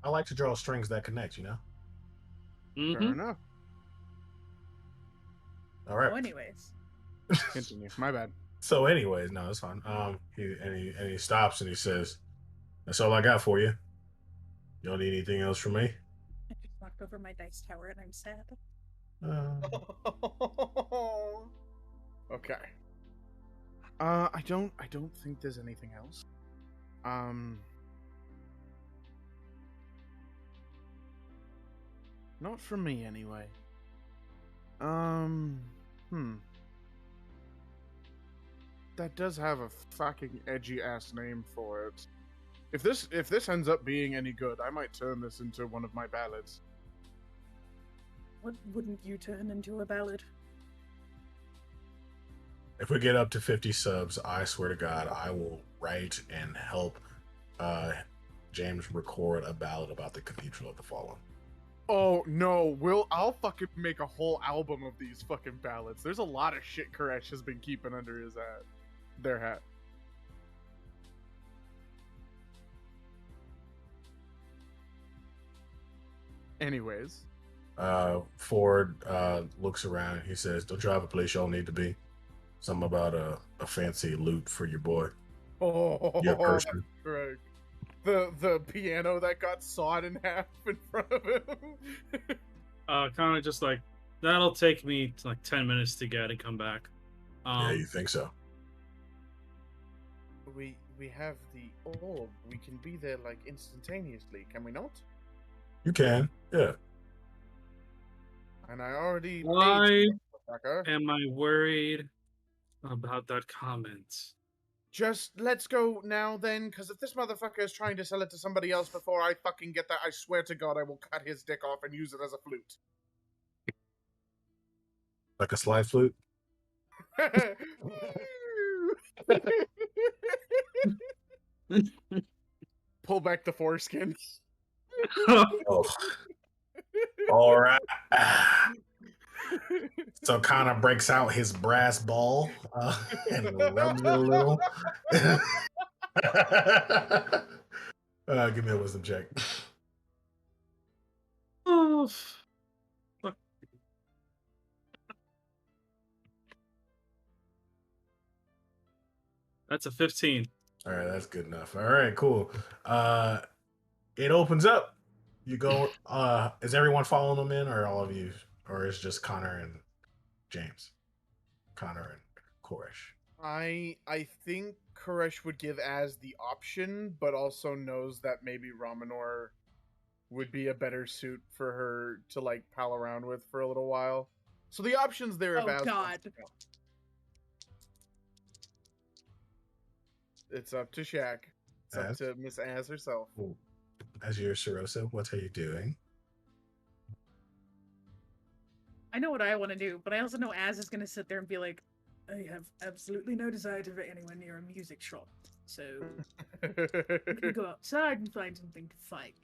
I like to draw strings that connect, you know? Fair Mhm. enough. All right. So anyways. Continue. My bad. So, anyways, no, it's fine. He stops and he says, "That's all I got for you. You don't need anything else from me." I just knocked over my dice tower and I'm sad. Okay. I don't think there's anything else. Not from me anyway. That does have a fucking edgy ass name for it. If this ends up being any good, I might turn this into one of my ballads. What wouldn't you turn into a ballad? If we get up to 50 subs, I swear to God, I will write and help James record a ballad about the Cathedral of the Fallen. Oh no, I'll fucking make a whole album of these fucking ballads. There's a lot of shit Koresh has been keeping under his hat. Their hat. Anyways. Ford looks around and he says, "Don't drive a place y'all need to be. Something about a fancy loot for your boy. Oh, Your person." correct. The piano that got sawed in half in front of him. Kind of just like, that'll take me like 10 minutes to get and come back. Yeah, you think so? We have the orb. We can be there like instantaneously, can we not? You can. Yeah. And I already Why paid for the motherfucker. am I worried about that comment? Just let's go now then, because if this motherfucker is trying to sell it to somebody else before I fucking get that, I swear to God I will cut his dick off and use it as a flute. Like a slide flute? Pull back the foreskin. Oh. All right. So kind of breaks out his brass ball and rubs it a little. Give me a wisdom check. Oh, fuck. That's a 15. All right, that's good enough. All right, cool. It opens up. You go. Is everyone following them in, or all of you, or is just Connor and James? Connor and Koresh. I think Koresh would give Az the option, but also knows that maybe Ramanor would be a better suit for her to like pal around with for a little while. So the options there Oh, if Az wants God. to go. It's up to Shaq. It's up Az? to Miss Az herself. As your Sirosa, what are you doing? I know what I want to do, but I also know Az is gonna sit there and be like, I have absolutely no desire to be anywhere near a music shop, so we can go outside and find something to fight.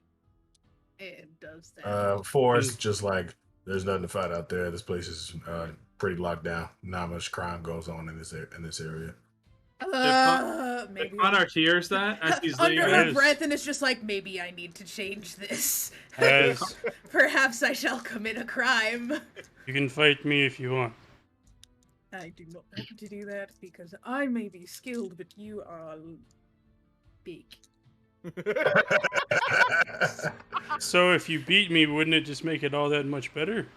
and does that. Forrest just like, there's nothing to fight out there. This place is pretty locked down. Not much crime goes on in this area. Maybe Connor hears that as he's under leaving. her Yes. breath, and it's just like, maybe I need to change this. As Perhaps I shall commit a crime. you can fight me if you want. I do not want to do that because I may be skilled, but you are big. So if you beat me, wouldn't it just make it all that much better?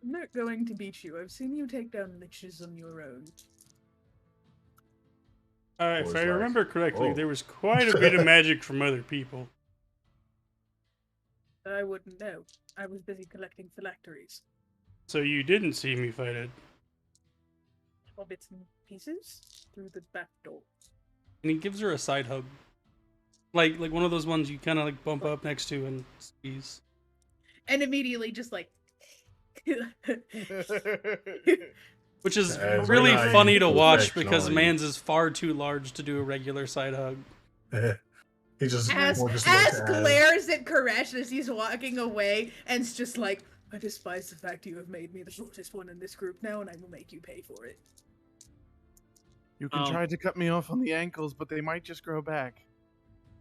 I'm not going to beat you. I've seen you take down liches on your own. If Was I like, remember correctly, "Oh." there was quite a bit of magic from other people. I wouldn't know. I was busy collecting phylacteries. So you didn't see me fight it. All bits and pieces through the back door. And he gives her a side hug. Like one of those ones you kind of like bump up next to and squeeze. And immediately just like Which is As really I funny to watch affectionately- because Mans is far too large to do a regular side hug. He just As looks glares at Koresh as he's walking away, and's just like, I despise the fact you have made me the shortest one in this group now, and I will make you pay for it. You can try to cut me off on the ankles, but they might just grow back.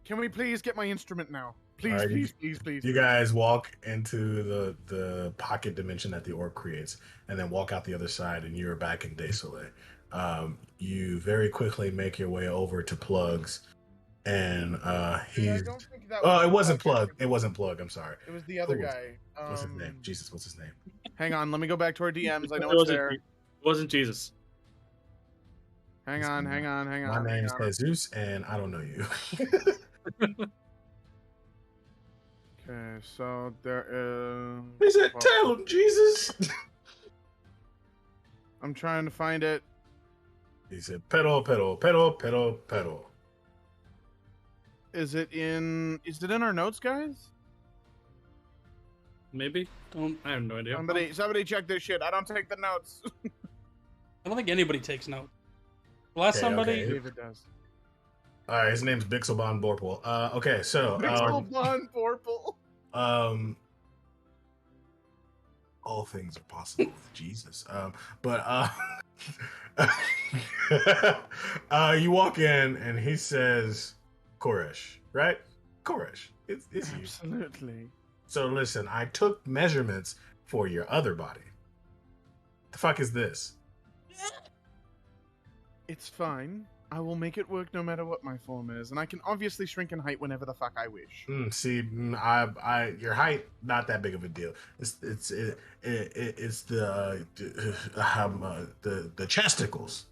Can we please get my instrument now? Please, Alright, please. You guys walk into the pocket dimension that the orb creates, and then walk out the other side, and you're back in Desolate. You very quickly make your way over to Plugs, and he's. I don't think that Oh, it wasn't Plug. It wasn't Plug. I'm sorry. It was the other Who was guy. What's his name? Jesus, what's his name? Hang on, let me go back to our DMs. I know It it's wasn't there. It wasn't Jesus. Hang on. My hang name's on. Jesus, and I don't know you. Okay, so there is. He said, "Tell him, Jesus." I'm trying to find it. He said, "Pedal, pedal, pedal, pedal, pedal." Is it in our notes, guys? Maybe. I have no idea. Somebody check this shit. I don't take the notes. I don't think anybody takes note. Last Okay, somebody. okay. David does. All right, his name's Bixelbon Borpal. Okay, so Pixelbon Portal. all things are possible with Jesus. You walk in and he says, "Koresh, right? Koresh, it's you." Absolutely. So listen, I took measurements for your other body. The fuck is this? It's fine. I will make it work no matter what my form is, and I can obviously shrink in height whenever the fuck I wish. Your height not that big of a deal. It's the chesticles.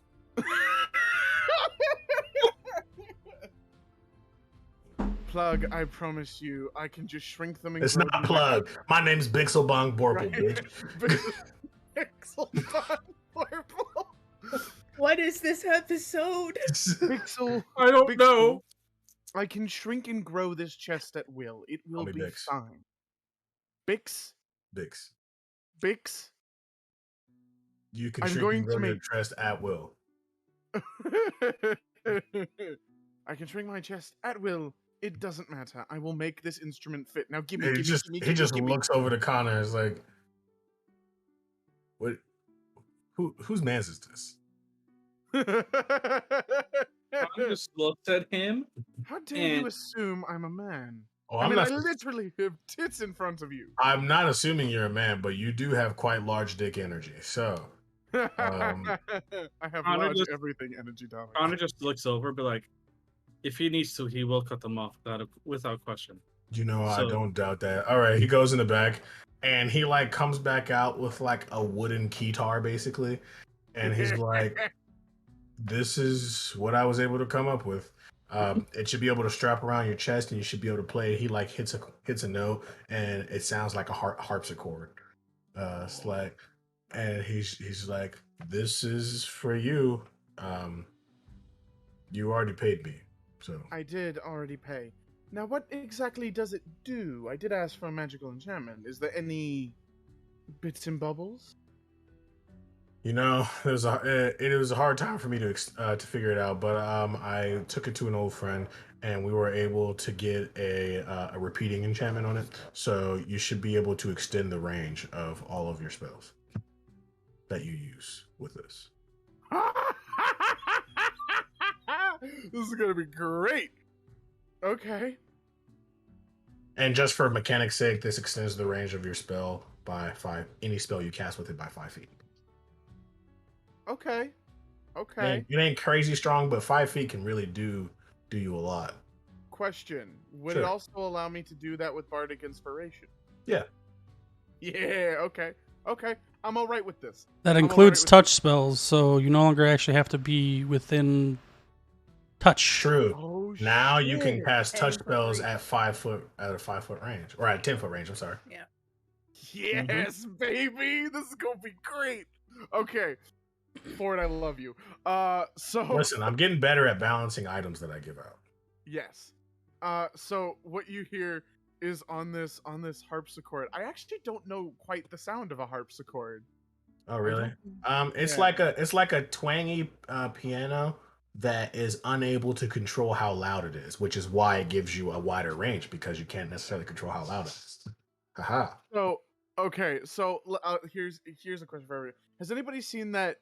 Plug, I promise you, I can just shrink them and It's grow not them back Plug. up. My name's Bixelbong Borpal, Right? bitch. Pixelbon Portal. what is this episode? Pixel. I don't Bixel. know. I can shrink and grow this chest at will. It will me be Bix. fine. Bix? Bix. Bix? You can I'm shrink going and to grow your make- chest at will. I can shrink my chest at will. It doesn't matter. I will make this instrument fit. Now give me, He give just me, he just looks over to Connor and is like, "What? Whose man's is this?" I just looked at him. How dare you And- assume I'm a man? Oh, I literally have tits in front of you. I'm not assuming you're a man, but you do have quite large dick energy. So I have Connor large just- everything energy, darling. Connor just looks over, be like, if he needs to, he will cut them off without question. you know, I So- don't doubt that. All right, he goes in the back, and he like comes back out with like a wooden keytar, basically, and he's like, "This is what I was able to come up with. It should be able to strap around your chest, and you should be able to play." He like hits a note, and it sounds like a harpsichord. It's like, and he's like, "This is for you. You already paid me, so." I did already pay. Now, what exactly does it do? I did ask for a magical enchantment. Is there any bits and bubbles? You know, it was a hard time for me to figure it out, but I took it to an old friend, and we were able to get a repeating enchantment on it. So you should be able to extend the range of all of your spells that you use with this. This is gonna be great. Okay. And just for mechanics' sake, this extends the range of your spell by 5. Any spell you cast with it by 5 feet. Okay. Okay. It ain't crazy strong, but 5 feet can really do you a lot. Question. Would it Sure. also allow me to do that with Bardic Inspiration? Yeah. Yeah, okay. Okay. I'm alright with this. That I'm includes alright with touch spells, so you no longer actually have to be within touch. True. Oh, Now you can shit. cast touch 10 foot spells range. at 5 foot range, or at 10 foot range. I'm sorry. Yes, baby! This is gonna be great! Okay. Ford, I love you. So Listen, I'm getting better at balancing items that I give out. yes. So what you hear is on this harpsichord. I actually don't know quite the sound of a harpsichord. Oh, really? I It's yeah. like a twangy piano that is unable to control how loud it is, which is why it gives you a wider range because you can't necessarily control how loud it is. Haha. So okay, so here's a question for everybody. Has anybody seen that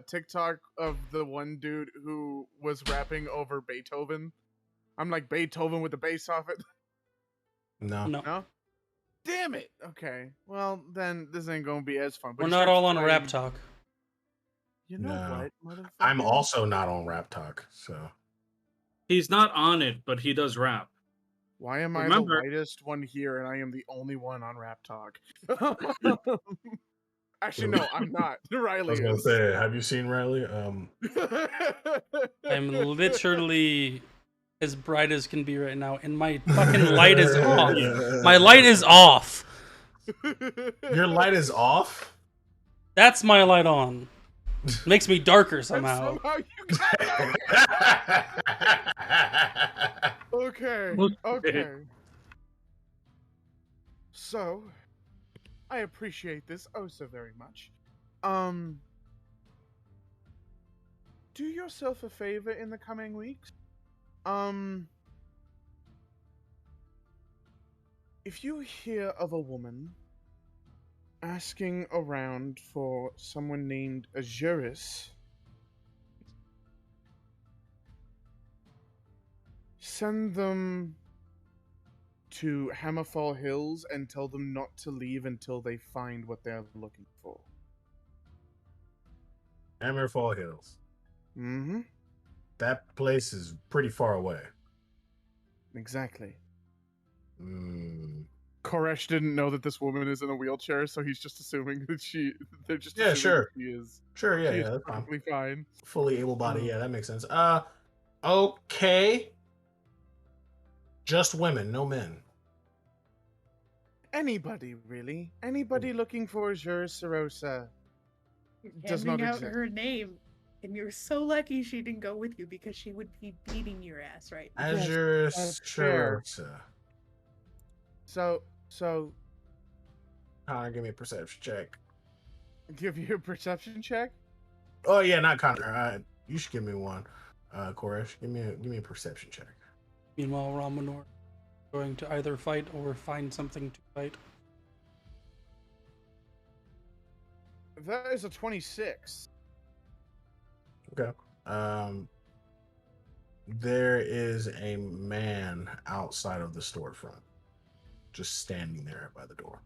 TikTok of the one dude who was rapping over Beethoven? I'm like Beethoven with the bass off it. No. No, No. Damn it. Okay. Well, then this ain't gonna be as fun. But we're he not starts all on playing- Rap Talk. You know No. what, motherfucker? I'm also not on Rap Talk, so He's not on it, but he does rap. Why am I the Remember- whitest one here and I am the only one on Rap Talk? Actually, no, I'm not. I Riley was gonna is. say, have you seen Riley? I'm literally as bright as can be right now, and my fucking light is off. My light is off. Your light is off? That's my light on. Makes me darker And somehow. somehow you got Okay. Okay. So, I appreciate this oh so very much. Do yourself a favor in the coming weeks. If you hear of a woman asking around for someone named Azuris, send them to Hammerfall Hills and tell them not to leave until they find what they're looking for. Hammerfall Hills. Mm-hmm. That place is pretty far away. Exactly. Mm. Koresh didn't know that this woman is in a wheelchair, so he's just assuming that they're just Yeah, assuming sure. that she is. Sure, yeah, she yeah, is that's fine. perfectly fine. Fully able-bodied, yeah, that makes sense. Okay. Just women, no men. Anybody, really. Anybody looking for Azuris Sarosa. Does not Handing out exist. her name, and you're so lucky she didn't go with you because she would be beating your ass right now. Yes, Azure that's fair. Shirosa. So, Connor, give me a perception check. give you a perception check? Oh yeah, not Connor. You should give me one. Koresh, give me a perception check. Meanwhile, Ramanor going to either fight or find something to fight. That is a 26. Okay. There is a man outside of the storefront, just standing there by the door.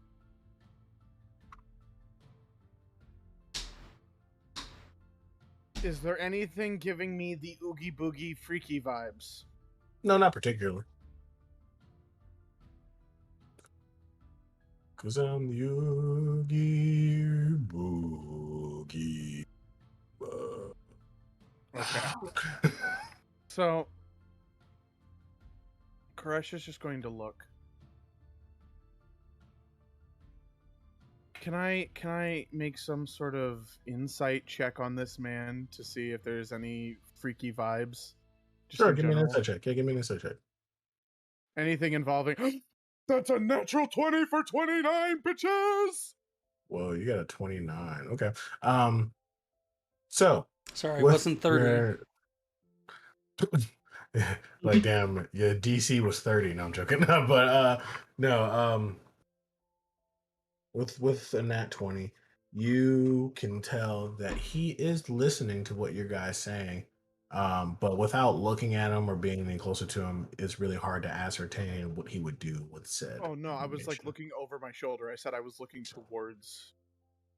Is there anything giving me the Oogie Boogie Freaky vibes? No, not particularly. Cause I'm the Oogie Boogie. Okay. So, Koresh is just going to look. Can I make some sort of insight check on this man to see if there's any freaky vibes? Just Sure, in give me an general? insight check. Yeah, give me an insight check. Anything involving that's a natural 20 for 29 bitches. Whoa, you got a 29. Okay. So Sorry, I with wasn't 30. your- like damn, yeah, DC was 30. No, I'm joking. But no, with a nat 20, you can tell that he is listening to what your guy's saying. But without looking at him or being any closer to him, it's really hard to ascertain what he would do with said. Oh no, I was like information. looking over my shoulder. I said I was looking towards.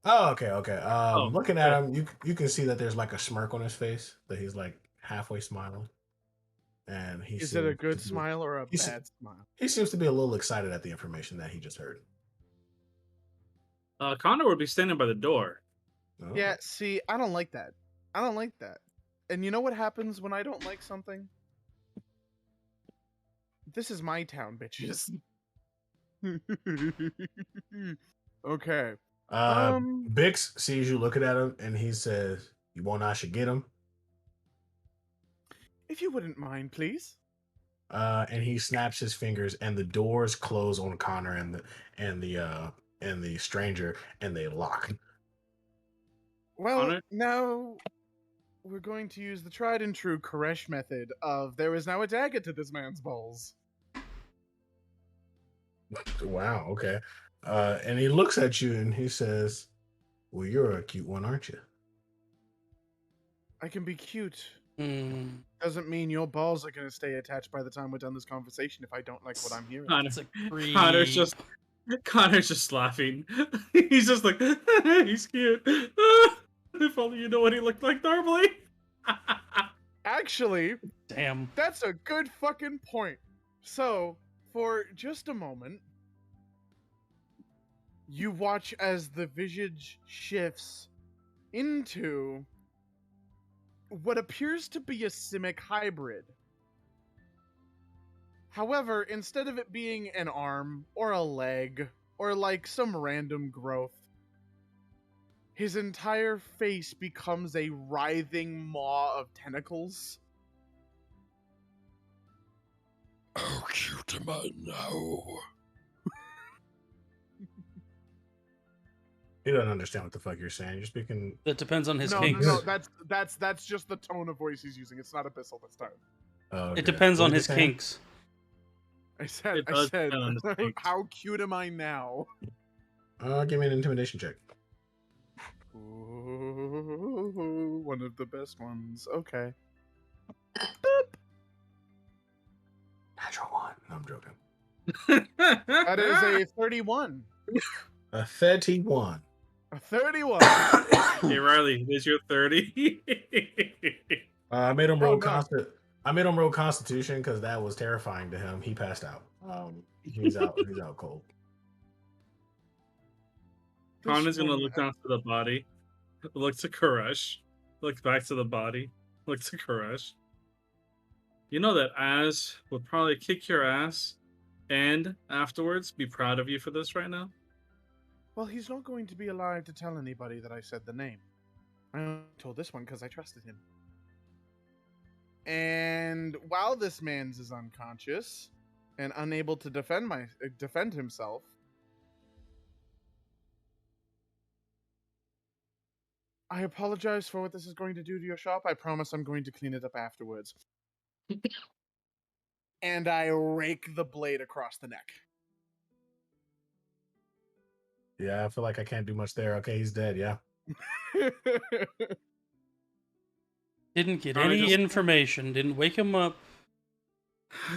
Oh, okay, okay. Looking at okay. him, you can see that there's like a smirk on his face, that he's like halfway smiling, and he Is it a seems good to be- smile or a he's- bad smile? He seems to be a little excited at the information that he just heard. Connor would be standing by the door. Oh. Yeah, see, I don't like that. I don't like that. And you know what happens when I don't like something? This is my town, bitches. Okay. Bix sees you looking at him, and he says, "You want I should get him?" If you wouldn't mind, please. And he snaps his fingers, and the doors close on Connor and the stranger, and they lock. Well, Connor? no. we're going to use the tried and true Koresh method of there is now a dagger to this man's balls. Wow, okay. And he looks at you and he says, "Well, you're a cute one, aren't you?" I can be cute. Mm, Doesn't mean your balls are going to stay attached by the time we're done this conversation if I don't like what I'm hearing. that's a creep. Connor's just laughing. He's just like, he's cute. If only you know what he looked like normally. Actually, Damn. that's a good fucking point. So, for just a moment, you watch as the visage shifts into what appears to be a Simic hybrid. However, instead of it being an arm or a leg or like some random growth, his entire face becomes a writhing maw of tentacles. How cute am I now? He doesn't understand what the fuck you're saying. You're speaking. That depends on his No, kinks. no, that's just the tone of voice he's using. It's not Abyssal this time. Okay. It depends on What his you saying? kinks. I said, It does I depend on said, his kinks. how cute am I now? Give me an intimidation check. Ooh, one of the best ones. Okay. Natural one. No, I'm joking. That is a 31. A 31. A 31. Hey Riley, is your 30? I made him roll no. I made him roll Constitution because that was terrifying to him. He passed out. He's out. He's out cold. Connor's gonna one- look down to the body, look to Koresh, look back to the body, look to Koresh. You know that Az would probably kick your ass and afterwards be proud of you for this right now? Well, he's not going to be alive to tell anybody that I said the name. I only told this one because I trusted him. And while this man's is unconscious and unable to defend himself, I apologize for what this is going to do to your shop. I promise I'm going to clean it up afterwards. And I rake the blade across the neck. Yeah, I feel like I can't do much there. Okay, he's dead. Yeah. Didn't get Probably any just- information. Didn't wake him up.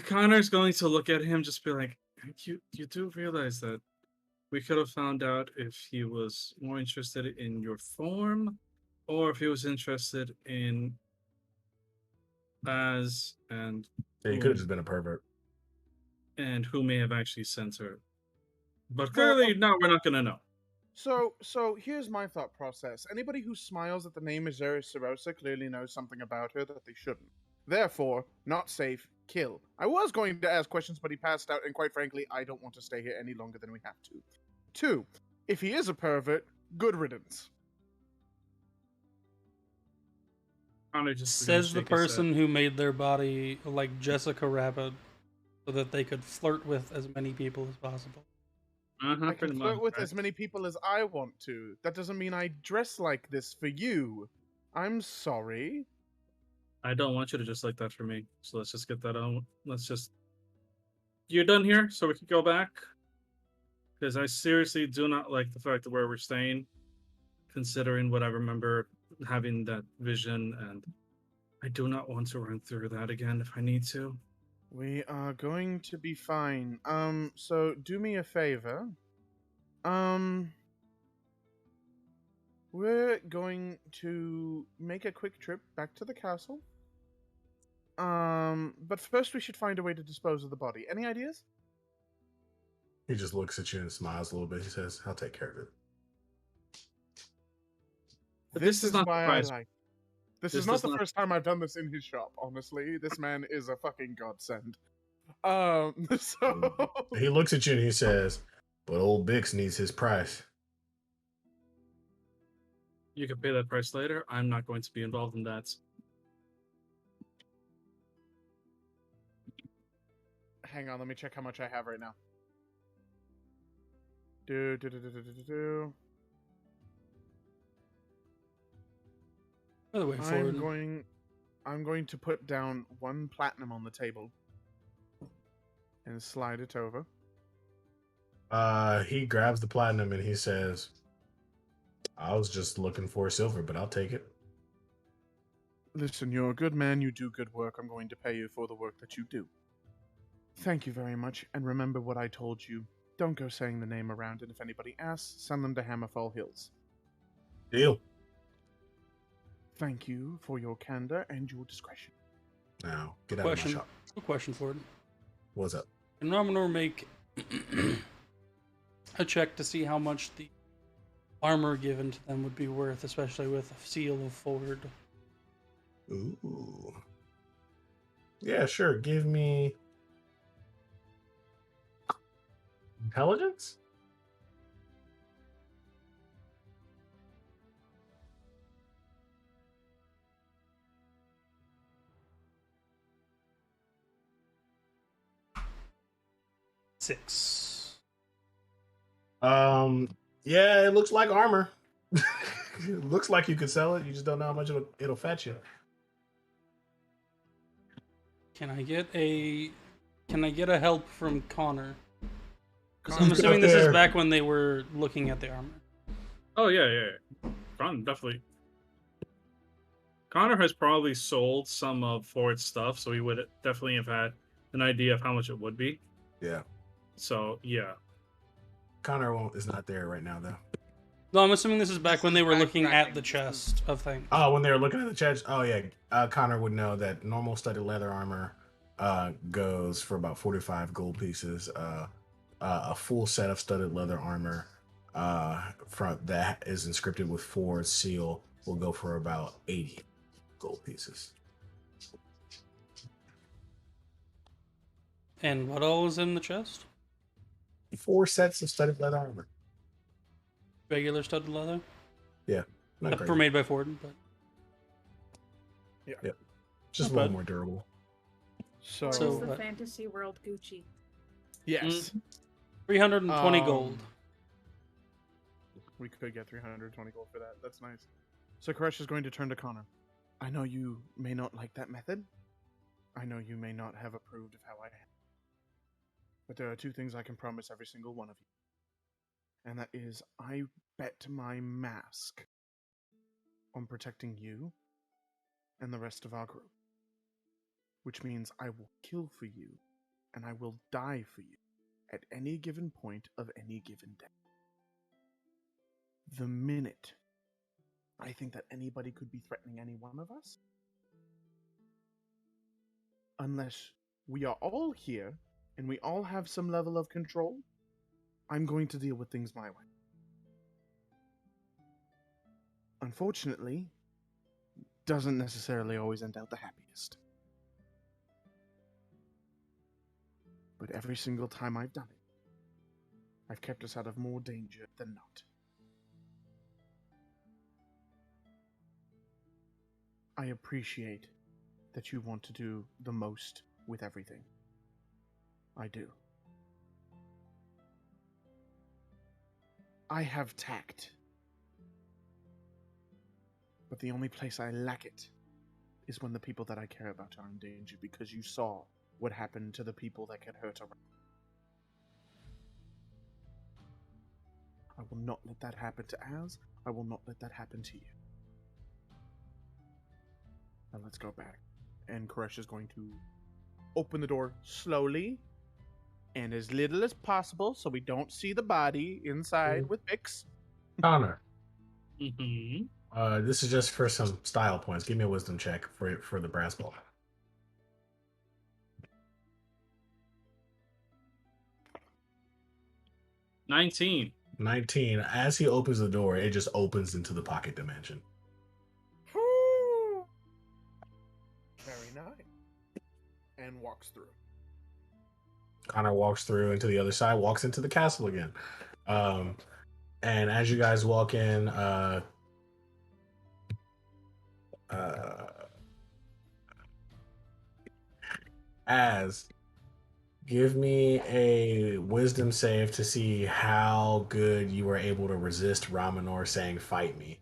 Connor's going to look at him, just be like, you do realize that we could have found out if he was more interested in your form or if he was interested in Az and Yeah, he could have just been a pervert. who may have actually sent her. But clearly, now we're not gonna know. So here's my thought process. Anybody who smiles at the name Azera Serosa clearly knows something about her that they shouldn't. Therefore, not safe, kill. I was going to ask questions, but he passed out, and quite frankly, I don't want to stay here any longer than we have to. 2, if he is a pervert, good riddance. Connor just Says the shake his head. person who made their body like Jessica Rabbit so that they could flirt with as many people as possible. Uh-huh, I pretty can much, flirt with right? as many people as I want to. That doesn't mean I dress like this for you. I'm sorry. I don't want you to just like that for me. So let's just get that on. You're done here, so we can go back. Because I seriously do not like the fact that where we're staying, considering what I remember having that vision, and I do not want to run through that again if I need to. We are going to be fine. So do me a favor. We're going to make a quick trip back to the castle. But first we should find a way to dispose of the body. Any ideas? He just looks at you and smiles a little bit. He says, "I'll take care of it." But this is not why I surprising. like. This This is not does the not- first time I've done this in his shop. Honestly, this man is a fucking godsend. So He looks at you and he says, "But old Bix needs his price." You can pay that price later. I'm not going to be involved in that. hang on, let me check how much I have right now. Do. By the way, Ford. I'm going to put down 1 platinum on the table and slide it over. He grabs the platinum and he says, I was just looking for silver, but I'll take it. Listen, you're a good man, you do good work. I'm going to pay you for the work that you do. Thank you very much, and remember what I told you. Don't go saying the name around, and if anybody asks, send them to Hammerfall Hills. Deal. Thank you for your candor and your discretion. Now, get out of my shop. Quick question, Ford. What's up? Can Ramanor make a check to see how much the armor given to them would be worth, especially with a seal of Ford? Ooh. Yeah, sure. Give me intelligence? Six. Yeah, it looks like armor. It looks like you could sell it. You just don't know how much it'll fetch you. Can I get a help from Connor? 'Cause I'm Connor's assuming out this is there. back when they were looking at the armor. Oh yeah. Connor definitely. Connor has probably sold some of Ford's stuff, so he would definitely have had an idea of how much it would be. Yeah. So yeah. Connor is not there right now, though. No, I'm assuming this is back when they were looking at backtracking. the chest of things. Oh, when they were looking at the chest. Oh, yeah. Connor would know that normal studded leather armor goes for about 45 gold pieces. A full set of studded leather armor from that is inscripted with Ford's seal will go for about 80 gold pieces. And what all is in the chest? 4 sets of studded leather armor. Regular studded leather? Not That great. were made by Ford, but Just a Not little bad. more durable. So, So- It's the what? fantasy world Gucci. yes, 320 gold. we could get 320 gold for that. That's nice. So Koresh is going to turn to Connor. I know you may not like that method. I know you may not have approved of how I am. But there are 2 things I can promise every single one of you. And that is, I bet my mask on protecting you and the rest of our group. Which means I will kill for you, and I will die for you at any given point of any given day. The minute I think that anybody could be threatening any one of us, unless we are all here and we all have some level of control, I'm going to deal with things my way. Unfortunately, doesn't necessarily always end out the happiest. But every single time I've done it, I've kept us out of more danger than not. I appreciate that you want to do the most with everything. I do. I have tact. But the only place I lack it is when the people that I care about are in danger, because you saw what happened to the people that get hurt around. I will not let that happen to Az. I will not let that happen to you. Now let's go back. And Koresh is going to open the door slowly and as little as possible so we don't see the body inside with Bix. Connor, Mm-hmm. this is just for some style points. Give me a wisdom check for the brass ball. 19. 19. As he opens the door, it just opens into the pocket dimension. Very nice. And walks through. Connor walks through into the other side, walks into the castle again. And as you guys walk in, as give me a wisdom save to see how good you were able to resist Ramanor saying "fight me."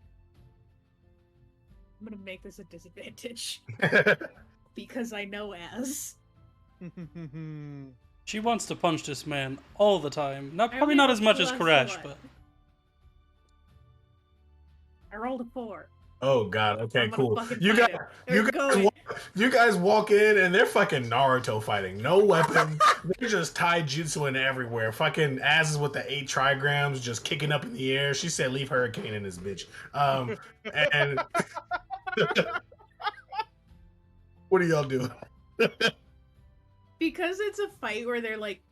I'm gonna make this a disadvantage because I know Az. She wants to punch this man all the time. I Probably only not have as much a as plus Koresh, one. but I rolled a 4. Oh god, okay, I'm gonna cool. fucking You fight guys, him. Or go in. you guys walk in and they're fucking Naruto fighting. No weapon. They're just taijutsuing everywhere. Fucking asses with the 8 trigrams just kicking up in the air. She said leave Hurricane in this bitch. And what are y'all doing? Because it's a fight where they're like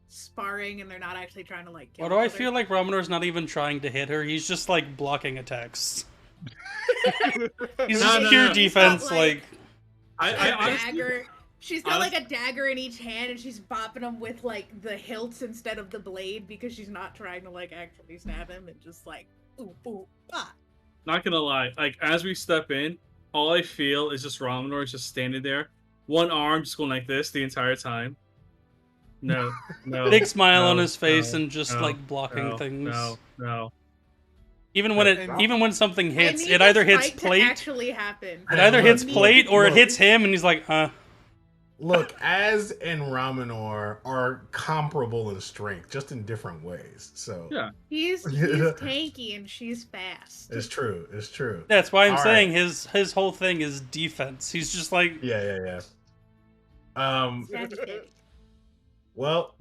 sparring and they're not actually trying to like kill why do I each other. feel like Romanor's not even trying to hit her? He's just like blocking attacks. He's No, just no, pure no. defense, He's not, like- I a honestly, dagger. She's got like a dagger in each hand and she's bopping him with like the hilts instead of the blade because she's not trying to like actually stab him and just like ooh ooh ah. not gonna lie, like as we step in, all I feel is just Romanor is just standing there, one arm just going like this the entire time. No, no. big smile on no, his face no, and just no, like blocking no, things. No. Even when And- even when something I hits, need it either this hits fight to plate. actually happen. It either Look, hits look, plate or it look. hits him, and he's like, Look, Az and Raminor are comparable in strength, just in different ways. So Yeah. He's tanky and she's fast. it's true. It's true. That's why I'm All saying his whole thing is defense. He's just like, Yeah. Sagittarius. Well,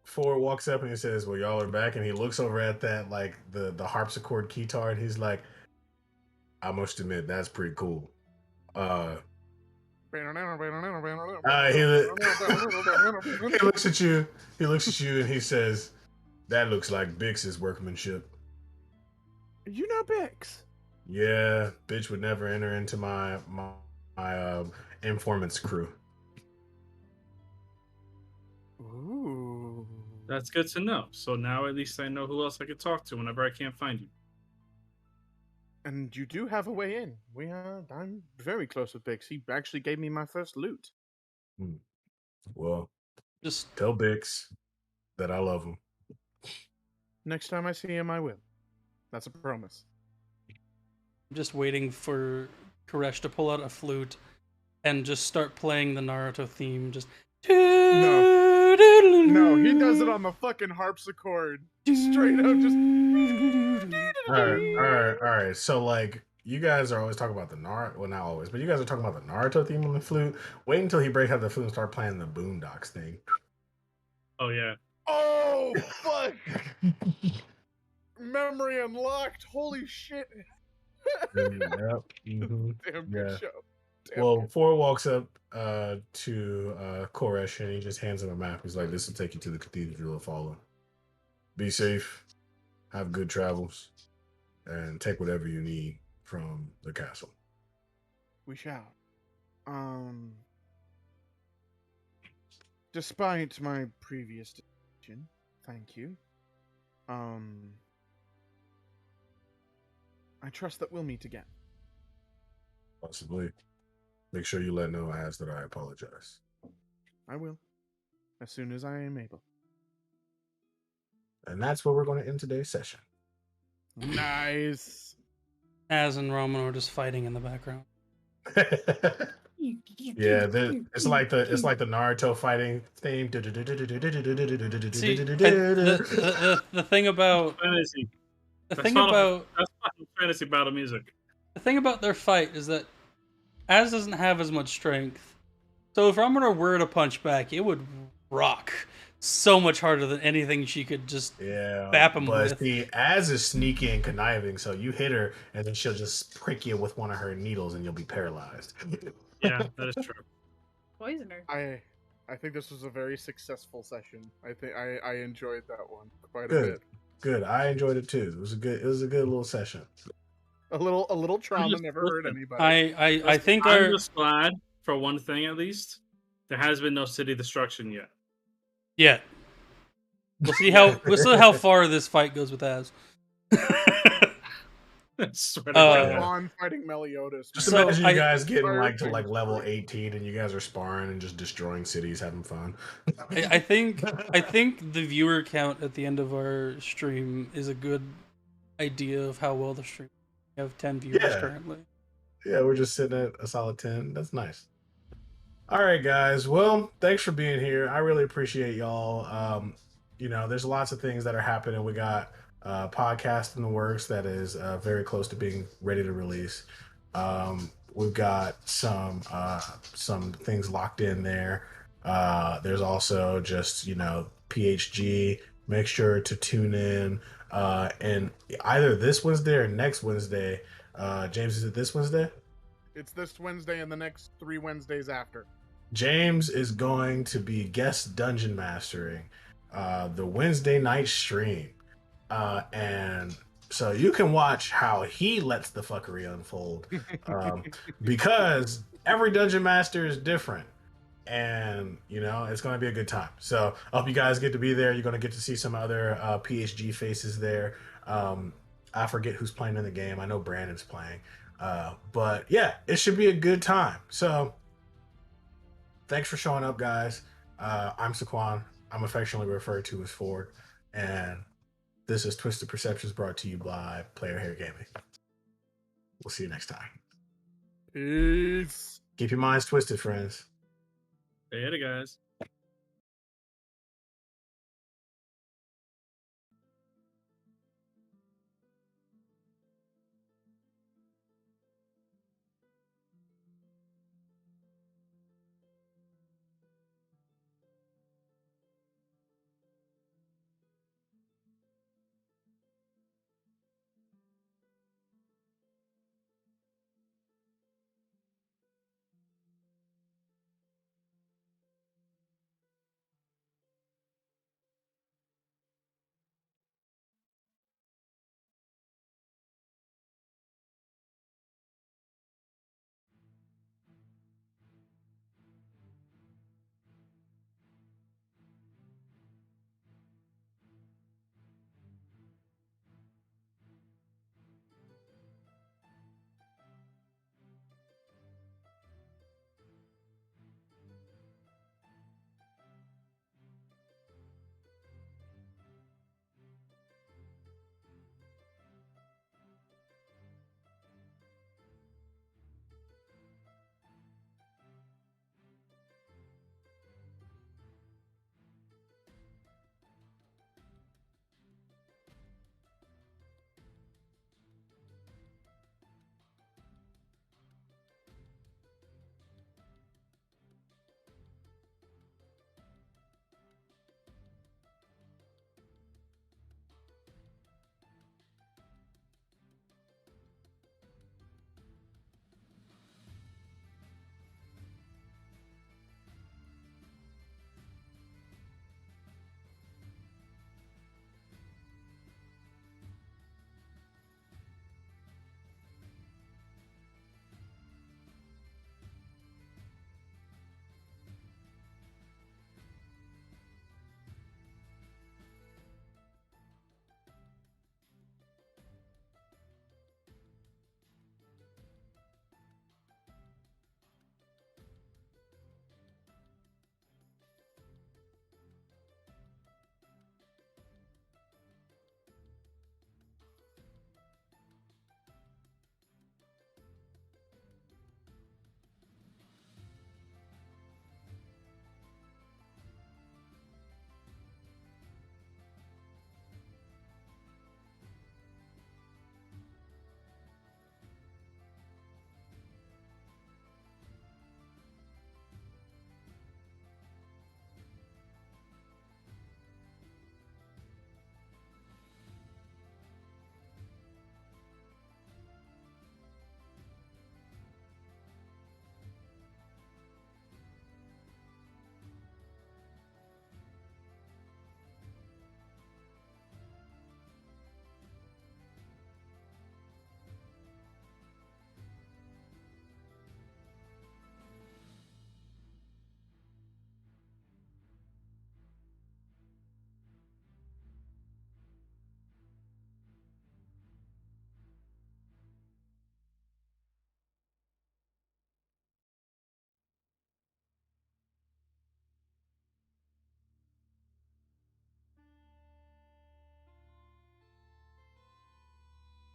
Ford walks up and he says, "Well, y'all are back," and he looks over at that like the harpsichord guitar, and he's like, "I must admit, that's pretty cool." He looks at you. He looks at you and he says, "That looks like Bix's workmanship." You know Bix. Yeah, bitch would never enter into my informant's crew. Ooh. That's good to know. So now at least I know who else I could talk to whenever I can't find you. And you do have a way in. I'm very close with Bix. He actually gave me my first loot. Well, just tell Bix that I love him. Next time I see him, I will. That's a promise. waiting for Koresh to pull out a flute and just start playing the Naruto theme. Just No, he does it on the fucking harpsichord. Straight up, just. All right. So like, you guys are always talking about the Naruto. Well, not always, but you guys are talking about the Naruto theme on the flute. Wait until he breaks out the flute and start playing the Boondocks thing. Oh yeah. Oh, fuck! Memory unlocked. Holy shit. Yep. Mhm. Damn good Yeah. show. Damn Well, good. Ford walks up to Koresh and he just hands him a map. He's like, "This will take you to the Cathedral of Fallen. Be safe, have good travels, and take whatever you need from the castle." We shall. Despite my previous decision, thank you. I trust that we'll meet again. Possibly. Make sure you let no ass that I apologize. I will. As soon as I am able. And that's where we're going to end today's session. Nice. Az and Roman are just fighting in the background. Yeah, it's like the Naruto fighting theme. See, the thing about Fantasy. the That's thing Final- about That's fucking fantasy battle music. the thing about their fight is that Az doesn't have as much strength. So if Ramona were to punch back, it would rock so much harder than anything she could just Yeah, bap him but with. see, Az is sneaky and conniving, so you hit her, and then she'll just prick you with one of her needles, and you'll be paralyzed. Yeah, that is true. Poisoner. I think this was a very successful session. I think I enjoyed that one quite a Good. bit. Good, I enjoyed it too. It was a good little session. A little trauma just never hurt listen. anybody. I think I'm our just glad for one thing at least. There has been no city destruction yet. yeah. We'll see how far this fight goes with Az. Swear to Uh, God. Ron fighting Meliodas. Just So imagine you guys getting Fire like to things like level first. 18, and you guys are sparring and just destroying cities, having fun. I think the viewer count at the end of our stream is a good idea of how well the stream. We have 10 viewers Yeah. currently. Yeah, we're just sitting at a solid 10. That's nice. All right, guys. Well, thanks for being here. I really appreciate y'all. There's lots of things that are happening. We got a podcast in the works that is very close to being ready to release. We've got some things locked in there. There's also just PHG. Make sure to tune in. And either this Wednesday or next Wednesday. James, is it this Wednesday? It's this Wednesday and the next 3 Wednesdays after. James is going to be guest dungeon mastering the Wednesday night stream. And so you can watch how he lets the fuckery unfold. Because every dungeon master is different. And, it's going to be a good time. So I hope you guys get to be there. You're going to get to see some other PHG faces there. I forget who's playing in the game. I know Brandon's playing. But yeah, it should be a good time. So thanks for showing up, guys. I'm Saquon. I'm affectionately referred to as Ford. And this is Twisted Perceptions, brought to you by Player Hair Gaming. We'll see you next time. Peace. Keep your minds twisted, friends. Later, guys.